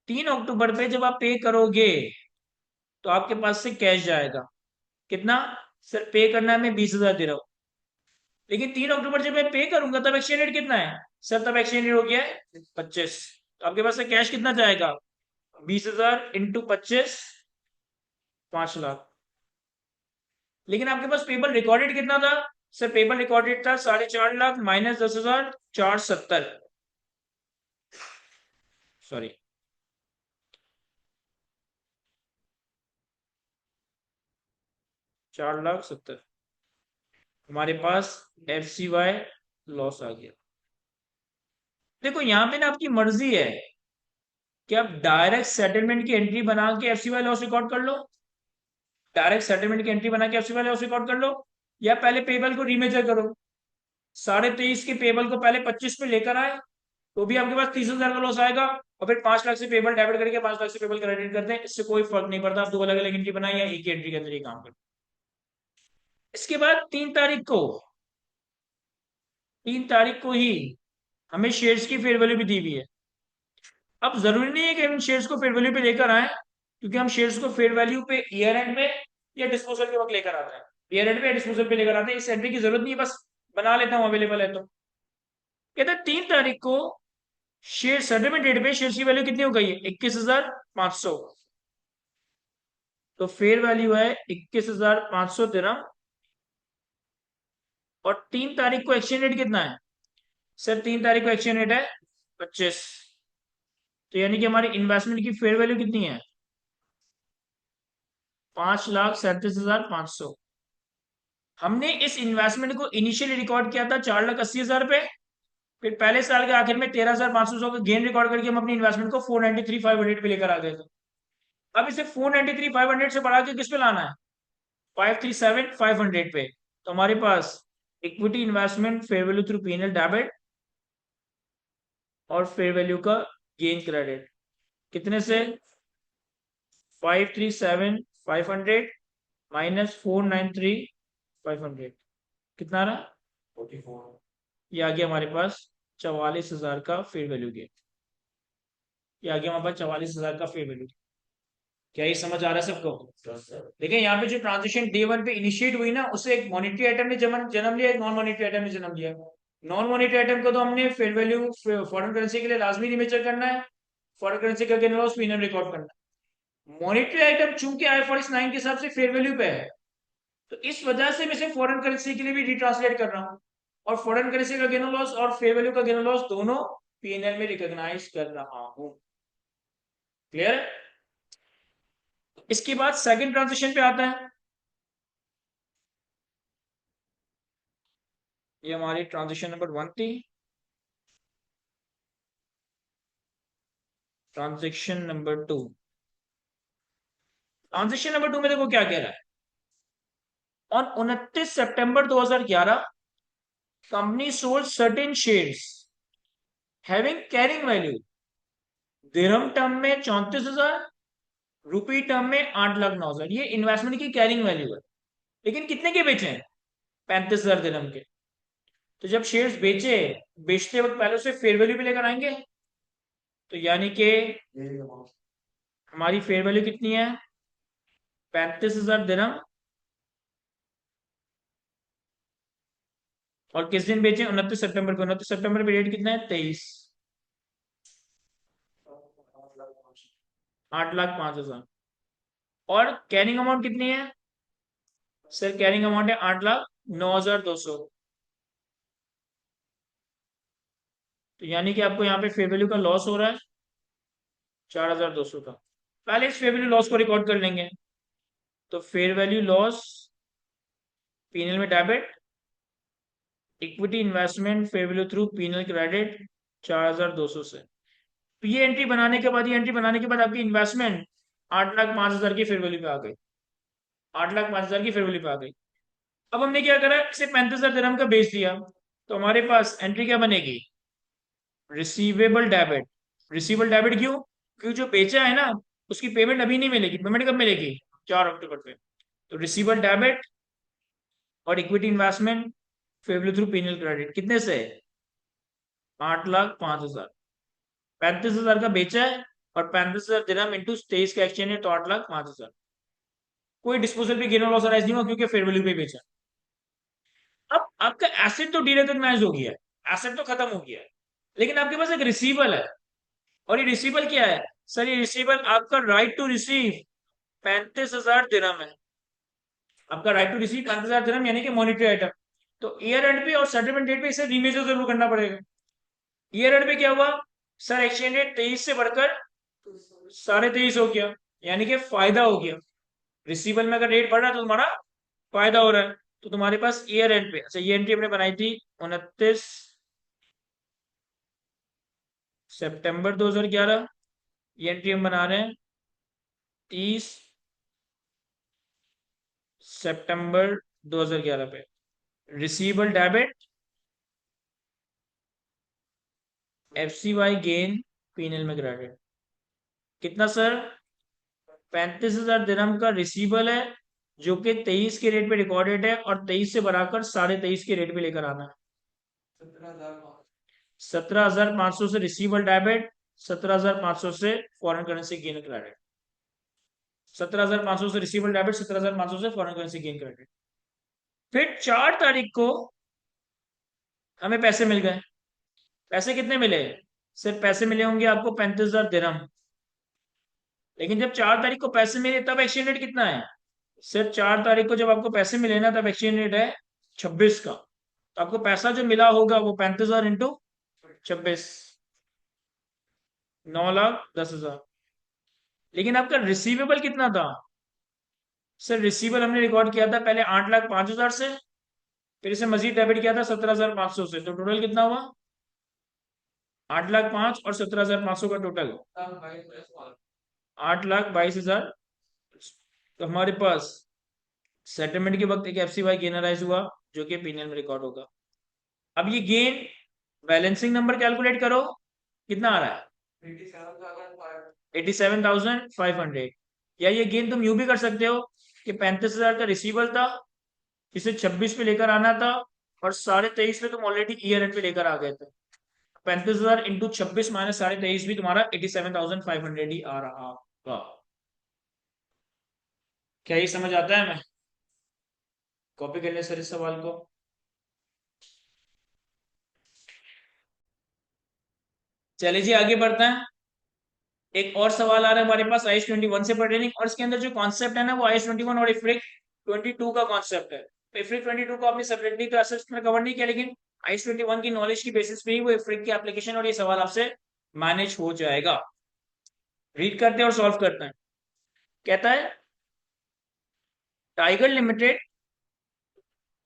Speaker 1: 3 अक्टूबर पे जब आप पे करोगे, तो आपके पास से कैश जाएगा। कितना? सर पे करना है हमें 20,000 दिरहम, लेकिन 3 अक्टूबर जब मैं पे करूंगा तब एक्सचेंज रेट कितना है सर? तब एक्सचेंज रेट हो गया है 25। तो आपके पास से कैश कितना जाएगा? 20,000 इंटू 25, 5 लाख। लेकिन आपके पास पेबल रिकॉर्डेड कितना था सर? पेबल रिकॉर्डेड था 4.5 लाख माइनस 10,000, 470। सॉरी, 4,70,000 हमारे पास एफ सी वाई लॉस आ गया। देखो यहाँ पे ना आपकी मर्जी है कि आप डायरेक्ट सेटलमेंट की एंट्री बना के F C Y loss record कर लो, डायरेक्ट सेटलमेंट की एंट्री बना के F C Y loss record कर लो, या पहले पेबल को रीमेजर करो। 23.5 के पेबल को पहले 25 पे लेकर आए तो भी आपके पास 30,000 का लॉस आएगा, और फिर 5 लाख से पेबल डेबिट करके 5 लाख से पेबल क्रेडिट करते हैं, इससे कोई फर्क नहीं पड़ता आप दो अलग अलग एंट्री बनाए या एक ही एंट्री के अंदर ये काम करें। इसके बाद 3 तारीख को, 3 तारीख को ही हमें शेयर्स की फेयर वैल्यू भी दी हुई है। अब जरूरी नहीं है कि हम शेयर्स को फेयर वैल्यू पे लेकर आए, क्योंकि हम शेयर्स को फेयर वैल्यू पे ईयर एंड में या डिस्पोजल के वक्त लेकर आते हैं। ईयर एंड पे या डिस्पोजल पे लेकर आते हैं, इस एंट्री की जरूरत नहीं है, बस बना लेता हूं अवेलेबल है तो। कहते हैं 3 तारीख को शेयर सेटलमेंट डेट पे शेयर की वैल्यू कितनी हो गई है? 21,500। तो फेयर वैल्यू है 21,500 दिरहम। और 3 तारीख को एक्सचेंज रेट कितना है सर? 3 तारीख को एक्सचेंज रेट है 25। तो यानी कि हमारी इन्वेस्टमेंट की फेयर वैल्यू कितनी है? 5,37,500। हमने इस इन्वेस्टमेंट को इनिशियली रिकॉर्ड किया था 4,80,000 पे, फिर पहले साल के आखिर में 13,500 का गेन रिकॉर्ड करके हम अपनी इन्वेस्टमेंट को 493,500 पे लेकर आ गए थे। अब इसे 493,500 से बढ़ा के किस पे लाना है? 537,500 पे। तो हमारे पास equity investment fair value through PNL debit और फेयर वैल्यू का गेन क्रेडिट कितने से? 537,500 माइनस 493,500 कितना रहा? 44। ये आ गया हमारे पास 44,000 का फेयर वैल्यू गेन। ये आ गया हमारे पास 44,000 का फेयर वैल्यू। क्या ये समझ आ रहा है सबको? देखिए यहाँ पे जो ट्रांजेक्शन डे वन पे इनिशिएट हुई ना, उससे एक मॉनेटरी आइटम ने जन्म लिया, एक नॉन मॉनेटरी आइटम ने जन्म लिया। नॉन मॉनेटरी आइटम को तो हमने फेयर वैल्यू फॉरेन करेंसी के लिए लाजमी रिमेचर करना है, फॉरेन करेंसी का गेन लॉस पीएनएल रिकॉर्ड करना है। मॉनेटरी आइटम चूंकि IFRS 9 के हिसाब से फेयर वैल्यू पे है, तो इस वजह से मैं इसे फॉरेन करेंसी के लिए भी रिट्रांसलेट कर रहा हूँ, और फॉरेन करेंसी का गेन लॉस और फेयर वैल्यू का गेन लॉस दोनों पीएनएल में रिकॉग्नाइज कर रहा हूं। क्लियर है? इसके बाद सेकंड ट्रांजेक्शन पे आता है। ये हमारी ट्रांजेक्शन नंबर 1 थी। ट्रांजेक्शन नंबर 2, ट्रांजेक्शन नंबर 2 में देखो क्या कह रहा है। On 29 September 2011 company sold certain shares having carrying value dirham term में 34,000, रुपी टर्म में 8,09,000। ये इन्वेस्टमेंट की कैरिंग वैल्यू है, लेकिन कितने के बेचे हैं? 35,000 दिरहम के। तो जब शेयर्स बेचे, बेचते वक्त पहले उसे फेयर वैल्यू पे लेकर आएंगे। तो यानी कि हमारी फेयर वैल्यू कितनी है? 35,000 दिरहम। और किस दिन बेचे? 29 सितंबर को। 29 सितंबर पे डेट कितना है? 23। 8,05,000। और कैरिंग अमाउंट कितनी है सर? कैरिंग अमाउंट है 8,09,200। तो यानी कि आपको यहाँ पे फेयर वैल्यू का लॉस हो रहा है 4,200 का। पहले इस फेयर वैल्यू लॉस को रिकॉर्ड कर लेंगे। तो फेयर वैल्यू लॉस पीएनएल में debit, equity investment fair value through PNL credit 4,200 से। तो ये एंट्री बनाने के बाद, ये एंट्री बनाने के बाद आपकी इन्वेस्टमेंट 8,05,000 की फेयर वैल्यू पे आ गई। 8,05,000 की फेयर वैल्यू पे आ गई। अब हमने क्या करा? इसे 35,000 दिरहम का बेच दिया। तो हमारे पास एंट्री क्या बनेगी? Receivable debit. रिसीवेबल डेबिट क्यों? क्योंकि जो बेचा है ना, उसकी पेमेंट अभी नहीं मिलेगी। पेमेंट कब मिलेगी? 4 अक्टूबर पे। तो रिसीवेबल डेबिट और equity investment favourable through PNL credit कितने से? 8,05,000। 35,000 का बेचा है, और 35,000 दिरहम इंटू 23 का एक्सचेंज है, तो 8,05,000। कोई डिस्पोजल पे गेन और लॉस अराइज नहीं हुआ, क्योंकि फेयर वैल्यू पे बेचा। अब आपका एसेट तो डीरिकॉग्नाइज हो गया है, एसेट तो खत्म हो गया है, लेकिन आपके पास एक रिसीवल है। और ये रिसीवल क्या है? सर ये रिसीवल आपका राइट टू रिसीव 35,000 दिरहम है। आपका राइट टू रिसीव 35,000 दिरहम यानी कि मॉनिटरी आइटम। तो ईयर एंड पे और सेटलमेंट डेट पे इसे रीमेजर जरूर करना पड़ेगा। ईयर एंड पे क्या हुआ? सर एक्सचेंज रेट 23 से बढ़कर 23.5 हो गया, यानी कि फायदा हो गया। रिसीवल में अगर रेट बढ़ रहा है तो तुम्हारा फायदा हो रहा है। तो तुम्हारे पास ईयर एंड पे, अच्छा ये एंट्री हमने बनाई थी 29 सितंबर 2011, ये एंट्री हम बना रहे हैं 30 सितंबर 2011 पे। रिसीवेबल डेबिट, एफसीवाई गेन, पीएनएल में क्रेडिट। कितना सर? 35,000 दिरहम का रिसीवेबल है, जो कि 23 के रेट पे रिकॉर्डेड है, और 23 से बढ़ाकर 23.5 के रेट पे लेकर आना है। 17,500 से रिसीवेबल डेबिट, 17,500 से फॉरेन करेंसी गेन क्रेडिट। 17,500 से रिसीवेबल डेबिट, 17,500 से फॉरेन करेंसी गेन क्रेडिट। फिर 4 तारीख को हमें पैसे मिल गए। पैसे कितने मिले? सिर्फ पैसे मिले होंगे आपको 35,000 दिरहम। लेकिन जब 4 तारीख को पैसे मिले तब एक्सचेंज रेट कितना है? सिर्फ 4 तारीख को जब आपको पैसे मिले ना, तब एक्सचेंज रेट है 26 का। तो आपको पैसा जो मिला होगा वो 35,000 इंटू 26, 9,10,000। लेकिन आपका रिसीवेबल कितना था? सर रिसीवेबल हमने रिकॉर्ड किया था पहले 8,05,000 से, फिर इसे मजीद डेबिट किया था 17,500 से, तो टोटल कितना हुआ? 8,05,000 और 17,500 का टोटल 8,22,000। तो हमारे पास सेटलमेंट के वक्त एक एफसीवाई गेन अराइज हुआ, जो कि पीएनएल में रिकॉर्ड होगा। अब ये गेन बैलेंसिंग नंबर कैलकुलेट करो, कितना आ रहा है? 87,500। या ये गेन तुम यूं भी कर सकते हो कि 35,000 का रिसीवल था, इसे 26 पे लेकर आना था, और 23.5 पे तुम ऑलरेडी ईयर एंड पे लेकर आ गए थे। 35,000 इंटू 26 माइनस 23.5 भी तुम्हारा 87,500 ही आ रहा होगा। क्या ये समझ आता है? मैं कॉपी कर ले सर इस सवाल को। चलिए जी आगे बढ़ते हैं। एक और सवाल आ रहा है हमारे पास आईएस 21 से पर्टेनिंग, और इसके अंदर जो कॉन्सेप्ट है ना, वो आईएस 21 और इफ्रिक 22 का कॉन्सेप्ट है। तो इफ्रिक 22 को आपने सेपरेटली तो असेस में कवर नहीं किया, लेकिन आईएस 21 की नॉलेज की बेसिस पे ही वो इफ्रिक की एप्लीकेशन और ये सवाल आपसे मैनेज हो जाएगा। रीड करते हैं और सॉल्व करते हैं। कहता है tiger limited,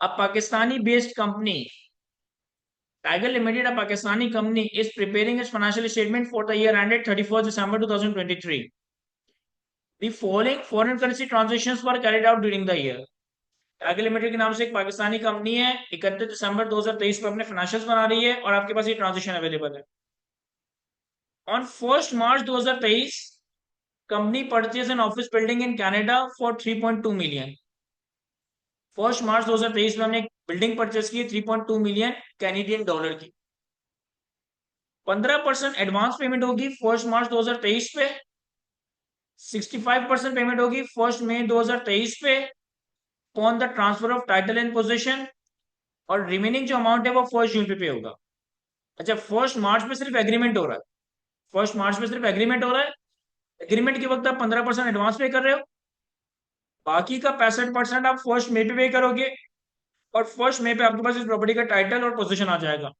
Speaker 1: a Pakistani based company, Tiger Limited, a Pakistani company, is preparing its financial statement for the year ended 31st December 2023. The following foreign currency transactions were carried out during the year. Tiger limited के नाम से एक Pakistani company है, 31 दिसंबर 2023 पर अपने financials बना रही है, और आपके पास ये ट्रांजेक्शन अवेलेबल है। On 1 March 2023, company purchase an office building in Canada for 3.2 million. 1 मार्च 2023 में हमने एक बिल्डिंग परचेज की 3.2 मिलियन कैनेडियन डॉलर की। 15% एडवांस पेमेंट होगी 1 मार्च 2023 पे, 65% पेमेंट होगी 1 मई 2023 पे on the transfer of title and position, और रिमेनिंग जो अमाउंट है वो 1 जून पे होगा। अच्छा 1 मार्च में सिर्फ एग्रीमेंट हो रहा है, 1 मार्च में सिर्फ एग्रीमेंट हो रहा है। एग्रीमेंट के वक्त आप 15% एडवांस पे कर रहे हो, बाकी का 65% आप 1 मई पे पे करोगे, और 1 मई पे आपके पास इस प्रॉपर्टी का टाइटल और पोजीशन आ जाएगा।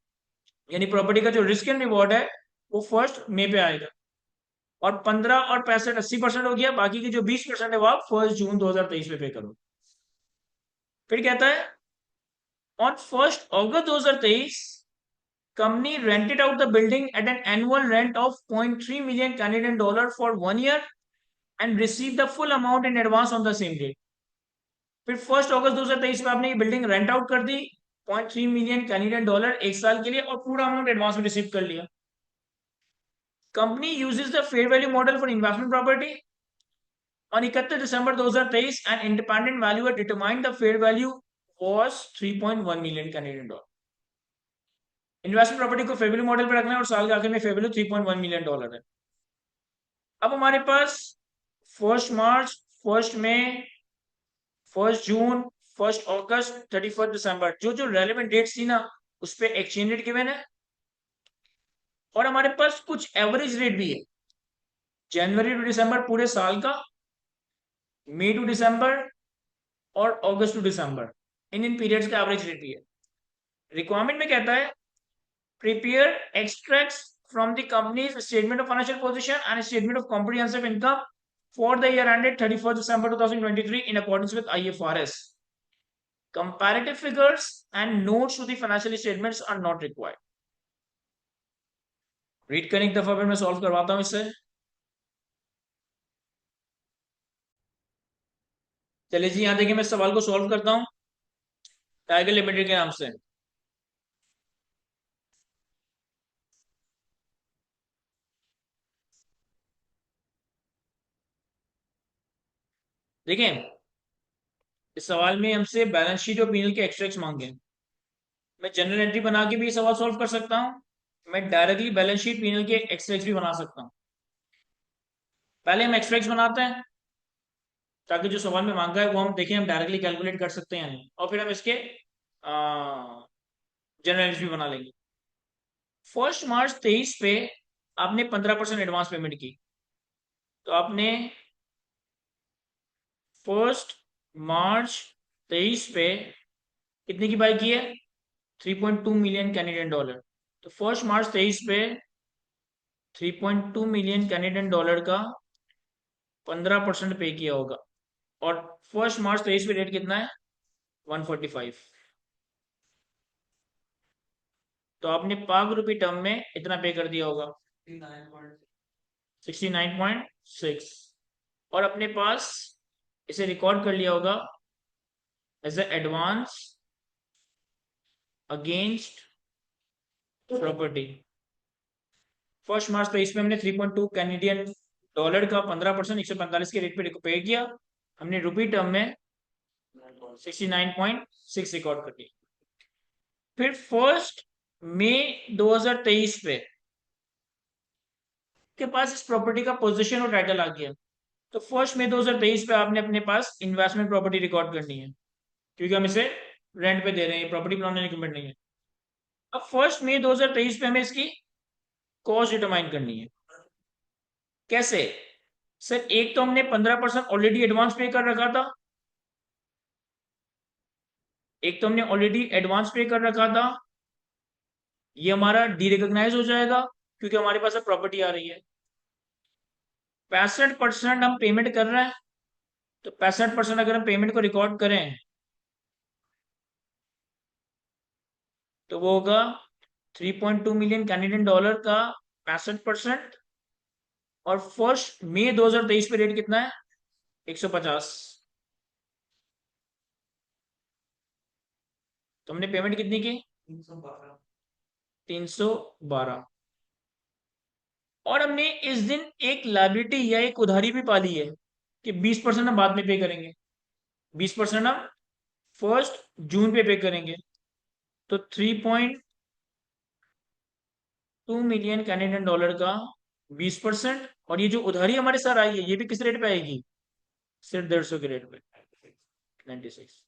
Speaker 1: यानी प्रॉपर्टी का जो रिस्क एंड रिवॉर्ड है वो 1 मई पे आएगा। और 15 और 65 80% हो गया, बाकी की जो 20% है वो आप 1 जून 2023 में पे करो। फिर कहता है on 1 August 2023, company rented out the building at an annual rent of 0.3 million Canadian dollar for 1 year and receive the full amount in advance on the same date. फिर 1 अगस्त 2023 में आपने ये बिल्डिंग रेंट आउट कर दी 0.3 million Canadian dollar 1 साल के लिए, और पूरा अमाउंट एडवांस में रिसीव कर लिया। Company uses the fair value model for investment property. On 31 December 2023, an independent valuer determined the fair value was 3.1 million Canadian dollar. Investment property को फेयर वैल्यू मॉडल पे रखना है, और साल के आखिर में फेयर वैल्यू 3.1 मिलियन डॉलर है। अब हमारे पास 1 मार्च, 1 मई, 1 जून, 1 अगस्त 31 दिसंबर, जो जो रेलिवेंट डेट्स थी ना उस पर एक्सचेंज रेट गिवन है, और हमारे पास कुछ एवरेज रेट भी है, जनवरी टू दिसंबर पूरे साल का, मई टू दिसंबर और अगस्त टू दिसंबर, इन पीरियड्स का एवरेज रेट भी है। रिक्वायरमेंट में कहता है prepare extracts from the company's statement of financial position and statement of comprehensive income for the year ended 31st December 2023 in accordance with IFRS. Comparative figures and notes to the financial statements are not required. Read करें एक दफा, फिर मैं solve करवाता हूं इससे। चलिए जी, यहां देखिए मैं सवाल को सॉल्व करता हूं टाइगर लिमिटेड के नाम से। देखिए इस सवाल में हमसे बैलेंस शीट और पीएनएल के एक्सट्रैक्ट्स मांगे। मैं जनरल एंट्री बना के भी सवाल सॉल्व कर सकता हूं, मैं डायरेक्टली बैलेंस शीट पीएनएल के एक्सट्रैक्ट्स भी बना सकता हूं। पहले हम एक्सट्रैक्ट्स बनाते हैं ताकि जो सवाल में मांगा है वो हम देखें, हम डायरेक्टली कैलकुलेट कर सकते हैं नहीं, और फिर हम इसके जनरल एंट्री भी बना लेंगे। 1 मार्च 23 पे आपने 15% एडवांस पेमेंट की, तो आपने 1 मार्च 23 पे कितने की बाई की है, 3.2 मिलियन कैनेडियन डॉलर। तो 1 मार्च 23 पे 3.2 मिलियन कैनेडियन डॉलर का 15% पे किया होगा, और 1 मार्च 23 पे रेट कितना है, 145। तो आपने पाक रुपी टर्म में इतना पे कर दिया होगा, 69.6, और अपने पास इसे रिकॉर्ड कर लिया होगा एज एडवांस अगेंस्ट प्रॉपर्टी। 1 मार्च 23 में हमने 3.2 कैनेडियन डॉलर का 15% 145 के रेट पे पे किया, हमने रुपी टर्म में 69.6 रिकॉर्ड कर दिया। फिर 1 मई 2023 पे के पास इस प्रॉपर्टी का पोजीशन और टाइटल आ गया, तो 1 मई 2023 पे आपने अपने पास इन्वेस्टमेंट प्रॉपर्टी रिकॉर्ड करनी है, क्योंकि हम इसे रेंट पे दे रहे हैं, प्रॉपर्टी बनाने की रिक्वायरमेंट नहीं है। अब 1 मई 2023 पे हमें इसकी कॉस्ट डिटरमाइन करनी है। कैसे सर, एक तो हमने 15% ऑलरेडी एडवांस पे कर रखा था, एक तो हमने ऑलरेडी एडवांस पे कर रखा था, ये हमारा डीरिकॉग्नाइज हो जाएगा क्योंकि हमारे पास अब प्रॉपर्टी आ रही है। 65% हम पेमेंट कर रहे हैं, तो 65% अगर हम पेमेंट को रिकॉर्ड करें तो वो होगा 3.2 मिलियन कैनेडियन डॉलर का 65%, और 1 मई 2023 पे रेट कितना है, 150। तो हमने पेमेंट कितनी की, 312। और हमने इस दिन एक लायबिलिटी या एक उधारी भी पाली है कि 20% हम बाद में पे करेंगे, 20% हम 1 जून पे करेंगे। तो 3.2 मिलियन कैनेडियन डॉलर का 20%, और ये जो उधारी हमारे साथ आई है ये भी किस रेट पे आएगी, सिर्फ 150 के रेट पे, 96।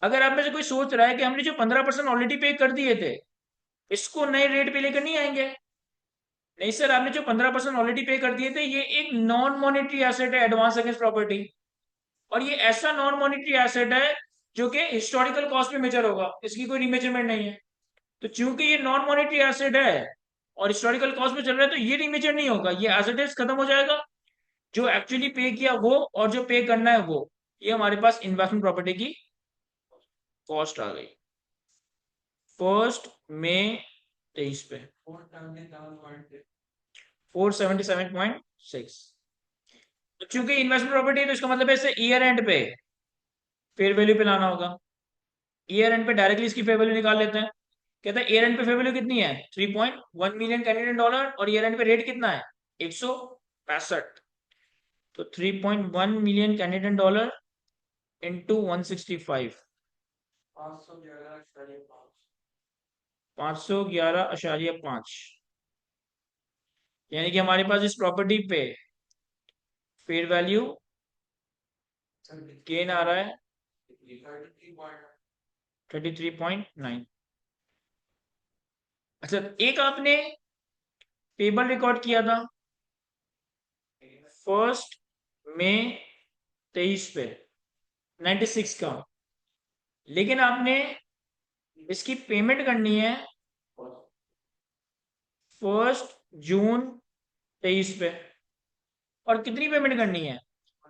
Speaker 1: अगर आप में से कोई सोच रहा है कि हमने जो 15% ऑलरेडी पे कर दिए थे इसको नए रेट पे लेकर नहीं आएंगे, नहीं सर, आपने जो 15% ऑलरेडी पे कर दिए थे ये एक नॉन मॉनेटरी एसेट है, एडवांस अगेंस्ट प्रॉपर्टी, और ये ऐसा नॉन मॉनेटरी एसेट है जो कि हिस्टोरिकल कॉस्ट पे मेजर होगा, इसकी कोई रीमेजरमेंट नहीं है। तो चूंकि ये नॉन मॉनेटरी एसेट है और हिस्टोरिकल कॉस्ट पे चल रहा है, तो ये रीमेजर नहीं होगा, ये एज इट इज खत्म हो जाएगा। जो एक्चुअली पे किया वो और जो पे करना है वो, ये हमारे पास इन्वेस्टमेंट प्रॉपर्टी की कॉस्ट आ गई 1 मई 2023 पे 477.6। तो चूंकि इन्वेस्टमेंट प्रॉपर्टी है तो इसका मतलब है इसे ईयर एंड पे फेयर वैल्यू पे लाना होगा। ईयर एंड पे डायरेक्टली इसकी फेयर वैल्यू निकाल लेते हैं। कहता है ईयर एंड पे फेयर वैल्यू कितनी है, 3.1 मिलियन कैनेडियन डॉलर, और ईयर एंड पे रेट कितना है, 165। तो 3.1 मिलियन कैनेडियन डॉलर इंटू 165, 511.5, यानी कि हमारे पास इस प्रॉपर्टी पे फेयर वैल्यू गेन आ रहा है 33.9। अच्छा, एक आपने पेपर रिकॉर्ड किया था 1 मई 2023 पे 96 का, लेकिन आपने इसकी पेमेंट करनी है 1 जून 2023 पे। और कितनी पेमेंट करनी है?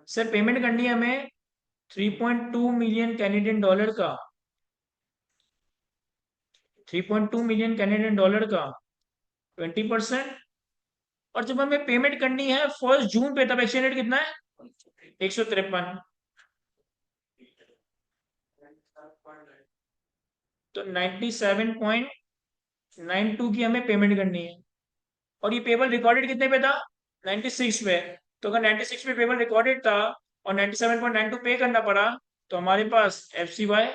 Speaker 1: सर पेमेंट करनी है हमें 3.2 मिलियन कैनेडियन डॉलर का, 3.2 मिलियन कैनेडियन डॉलर का 20%। और जब हमें पेमेंट करनी है 1 जून पे, तब एक्सचेंज रेट कितना है? 153। तो 97.92 की हमें पेमेंट करनी है। और ये पेपर रिकॉर्डेड कितने पे था? 96 पे। तो अगर 96 पे पेपर रिकॉर्डेड था और 97.92 पे करना पड़ा, तो हमारे पास एफ सी वाई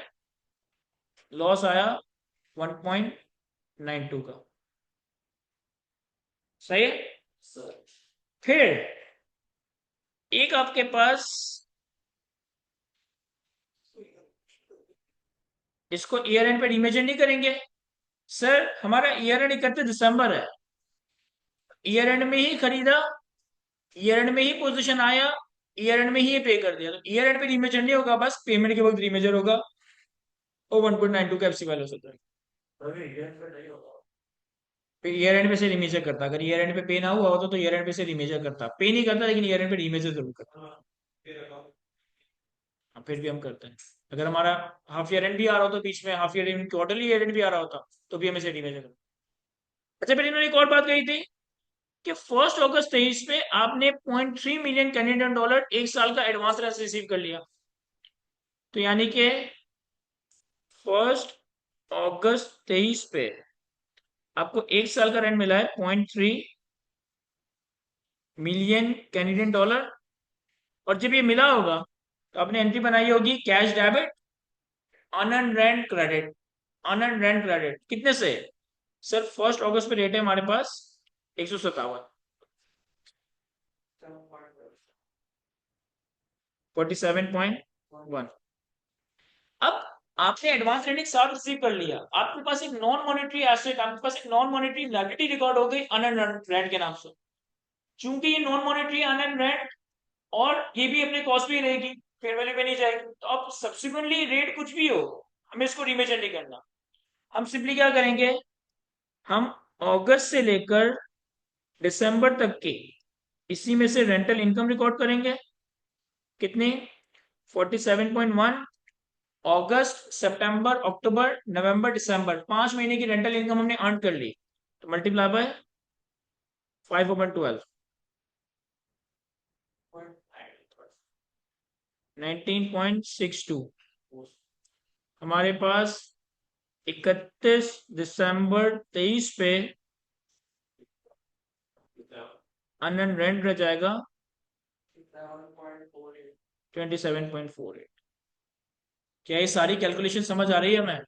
Speaker 1: लॉस आया 1.92 का। सही है। फिर एक आपके पास, इसको ईयर एंड पे रिमेजर नहीं करेंगे। सर हमारा ईयर एंड 31 दिसंबर है, ईयर एंड में ही खरीदा, ईयर एंड में ही पोजीशन आया, ईयर एंड में ही पे कर दिया, तो ईयर एंड पे रिमेजर नहीं होगा, बस पेमेंट के वक्त रिमेजर होगा। वो 1.92 का एफसी वाले होता है। फिर ईयर एंड पे से रिमेजर करता, अगर ईयर एंड पे पे ना हुआ होता तो ईयर एंड पे से रिमेजर करता, पे नहीं करता लेकिन ईयर एंड पे रिमेजर जरूर करता। हाँ, फिर भी हम करते हैं। अगर हमारा हाफ ईयर एंड भी आ रहा होता बीच में, half year and quarterly year and भी आ रहा होता, तो भी हमें से रिमेजर करता। अच्छा, फिर इन्होंने एक और बात कही थी कि 1 अगस्त 2023 पे आपने 0.3 मिलियन कैनेडियन डॉलर 1 साल का एडवांस रिसीव कर लिया। तो यानी कि 1 अगस्त 2023 पे आपको 1 साल का रेंट मिला है 0.3 मिलियन कैनेडियन डॉलर। और जब ये मिला होगा तो आपने एंट्री बनाई होगी cash debit unearned rent credit. Unearned rent credit कितने से? सर 1 अगस्त पे रेट है हमारे पास 157, 47.1। अब आपने एडवांस रेटिंग 7 रिसीव कर लिया, आपके पास एक नॉन मॉनेटरी एसेट, आपके पास एक नॉन मॉनेटरी लायबिलिटी रिकॉर्ड हो गई अनअर्न्ड रेंट के नाम से। चूंकि ये नॉन मॉनेटरी अनअर्न्ड रेंट और ये भी अपने कॉस्ट पे रहेगी, फेयर वैल्यू पे नहीं जाएगी, तो अब सब्सिक्वेंटली रेट कुछ भी हो, हमें इसको रिमेजर नहीं करना। हम सिंपली क्या करेंगे, हम अगस्त से लेकर दिसंबर तक के इसी में से रेंटल इनकम रिकॉर्ड करेंगे। कितनी? 47.1। अगस्त, सितंबर, अक्टूबर, नवंबर, दिसंबर, 5 महीने की रेंटल इनकम हमने अर्न कर ली, तो मल्टीप्लाई बाय 5/12, 19.62। हमारे पास 31 दिसंबर 2023 पे अनअर्न्ड रेंट रह जाएगा 27.48। क्या ये सारी कैलकुलेशन समझ आ रही है हमें?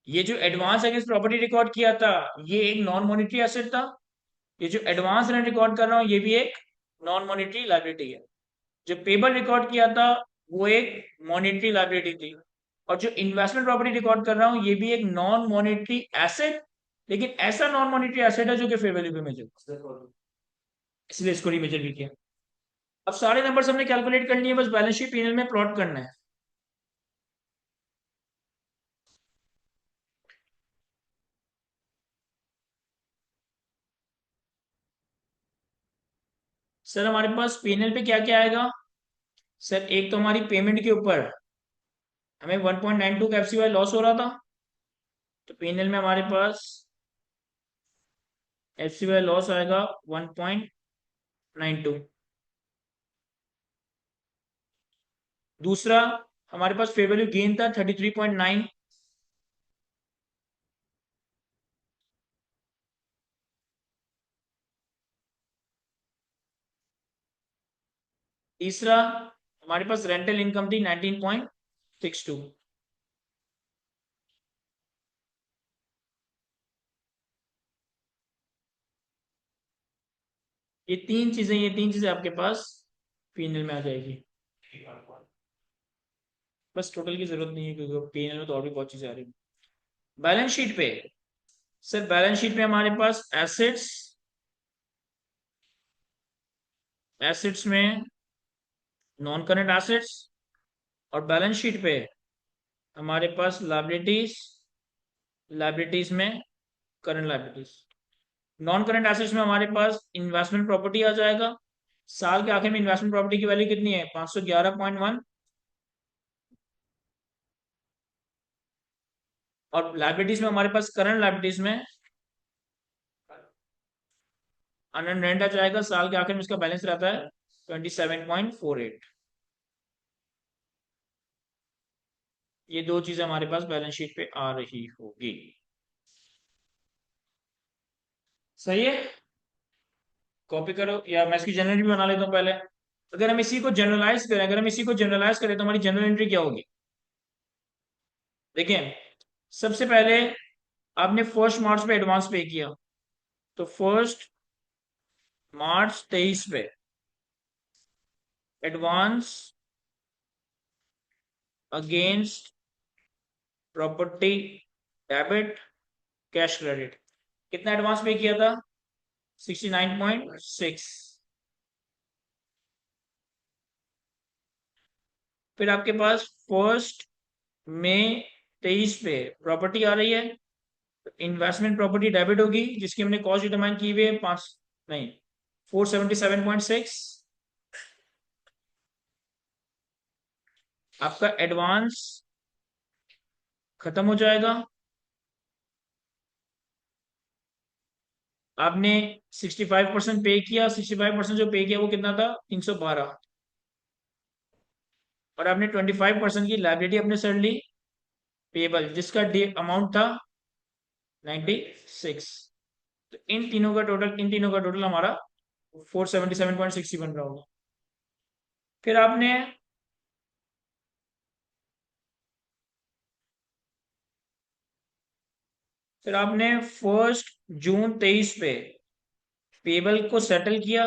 Speaker 1: ये जो एडवांस अगेंस्ट प्रॉपर्टी रिकॉर्ड किया था, ये एक नॉन मॉनिटरी एसेट था। ये जो एडवांस रेंट रिकॉर्ड कर रहा हूं, ये भी एक नॉन मॉनिटरी लायबिलिटी है। जो पेबल रिकॉर्ड किया था, वो एक मॉनिटरी लायबिलिटी थी। और जो इन्वेस्टमेंट प्रॉपर्टी रिकॉर्ड कर रहा हूं, ये भी एक नॉन मॉनिटरी एसेट, लेकिन ऐसा नॉन मॉनिटरी एसेट है जो कि फेयर वैल्यू पे मेजर, इसलिए इसको रिमेजर भी किया। अब सारे नंबर्स हमने कैलकुलेट कर लिए, बस बैलेंस शीट पीएनएल में प्लॉट करना है। सर हमारे पास पीएनएल पे क्या क्या आएगा? सर एक तो हमारी पेमेंट के ऊपर हमें 1.92 का एफसीवाई लॉस हो रहा था, तो पीएनएल में हमारे पास एफसीवाई लॉस आएगा 1.92। दूसरा, हमारे पास फेयर वैल्यू गेन था 33.9। तीसरा, हमारे पास रेंटल इनकम थी 19.62। ये तीन चीजें आपके पास पीएनएल में आ जाएगी। बस टोटल की जरूरत नहीं है क्योंकि P&L में तो और भी बहुत चीजें आ रही है। बैलेंस शीट पे सर, बैलेंस शीट में हमारे पास एसेट्स, एसेट्स में नॉन करंट एसेट्स, और बैलेंस शीट पे हमारे पास लाइबिलिटीज, लाइबिलिटीज में current liabilities. Non current assets में हमारे पास इन्वेस्टमेंट प्रॉपर्टी आ जाएगा। साल के आखिर में इन्वेस्टमेंट प्रॉपर्टी की वैल्यू कितनी है? 511.1। और लाइबिलिटीज में हमारे पास करंट लाइबिलिटीज में अनअर्न्ड रेंट आ जाएगा। साल के आखिर में इसका बैलेंस रहता है 27.48। ये दो चीजें हमारे पास बैलेंस शीट पे आ रही होगी। सही है, कॉपी करो या मैं इसकी जनरल भी बना लेता हूँ पहले। अगर हम इसी को जनरलाइज करें, अगर हम इसी को जनरलाइज करें तो हमारी जनरल एंट्री क्या होगी? देखिए, सबसे पहले आपने 1 मार्च पे एडवांस पे किया, तो 1 मार्च 23 पे advance against property debit cash credit, कितना एडवांस पे किया था? 69.6। फिर आपके पास 1 मई 23 पे प्रॉपर्टी आ रही है, इन्वेस्टमेंट प्रॉपर्टी डेबिट होगी जिसकी हमने कॉस्ट डिटरमाइन की हुई है 5 नहीं 477.6। आपका एडवांस खत्म हो जाएगा। आपने 65% पे किया, 65% जो पे किया वो कितना था? 312। और आपने 25% की लाइबिलिटी अपने सर ली पेबल, जिसका अमाउंट था 96। तो इन तीनों का टोटल हमारा 477.60 बन रहा होगा। फिर आपने फिर आपने 1 जून 23 पे पेबल को सेटल किया,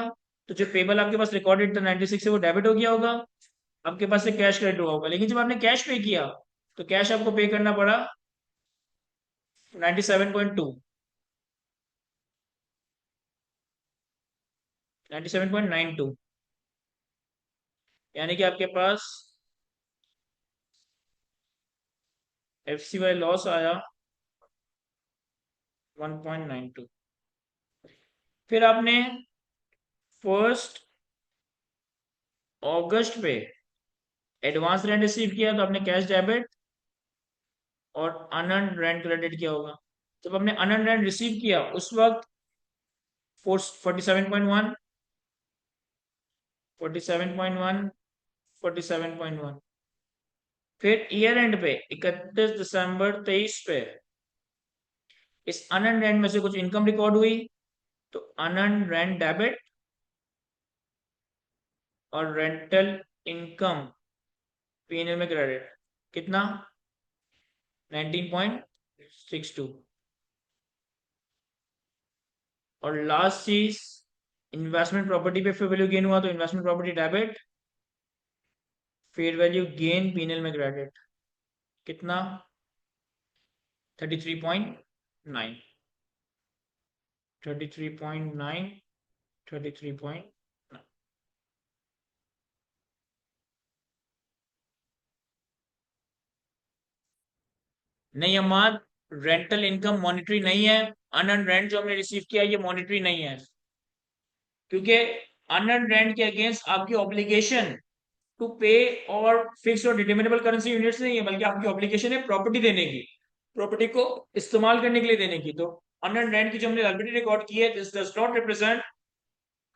Speaker 1: तो जो पेबल आपके पास रिकॉर्डेड था 96 से वो डेबिट हो गया होगा, आपके पास से कैश क्रेडिट हुआ होगा। लेकिन जब आपने कैश पे किया तो कैश आपको पे करना पड़ा 97.2, 97.92, यानी कि आपके पास FCY लॉस आया 1.92। फिर आपने 1 अगस्त पे एडवांस रेंट रिसीव किया, तो आपने कैश डेबिट और अनअर्न्ड रेंट क्रेडिट किया होगा। जब आपने अनअर्न्ड रेंट रिसीव किया उस वक्त 47.1, 47.1, 47.1। फिर ईयर एंड पे 31 दिसंबर 23 पे इस अनअर्न्ड रेंट में से कुछ इनकम रिकॉर्ड हुई, तो अनअर्न्ड रेंट डेबिट और रेंटल इनकम P&L में क्रेडिट, कितना? 19.62। और लास्ट चीज, इन्वेस्टमेंट प्रॉपर्टी पे फेयर वैल्यू गेन हुआ, तो investment property debit, fair value gain P&L में क्रेडिट, कितना? 33.9, 33.9, 33.9। नहीं अम्मा, रेंटल इनकम मॉनिटरी नहीं है। अनअर्न्ड रेंट जो हमने रिसीव किया ये मॉनिटरी नहीं है, क्योंकि अनअर्न्ड रेंट के अगेंस्ट आपकी ऑब्लिगेशन टू पे और फिक्स और डिटरमिनेबल करेंसी यूनिट्स नहीं है, बल्कि आपकी ऑब्लिगेशन है प्रॉपर्टी देने की, प्रॉपर्टी को इस्तेमाल करने के लिए देने की। तो अनअर्न्ड रेंट की जो हमने लायबिलिटी रिकॉर्ड की है, this does not represent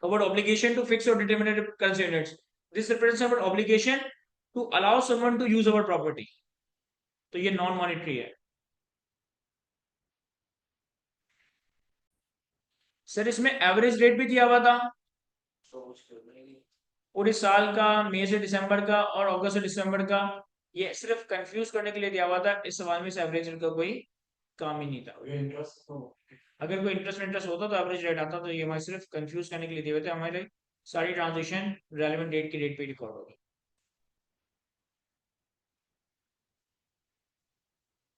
Speaker 1: our obligation to fix or determinate currency units. This represents our obligation to allow someone to use our property. तो ये नॉन मॉनिटरी है। सर इसमें एवरेज रेट भी दिया हुआ था पूरे साल का, मई से दिसंबर का और अगस्त से दिसंबर का। ये सिर्फ कंफ्यूज करने के लिए दिया हुआ था, इस सवाल में इस एवरेज रेट का कोई काम ही नहीं था। अगर कोई इंटरेस्ट होता तो एवरेज रेट आता, तो ये हमारे सिर्फ कंफ्यूज करने के लिए दिए हुए थे। हमारे सारी ट्रांजेक्शन रेलेवेंट डेट की डेट पे रिकॉर्ड होगी।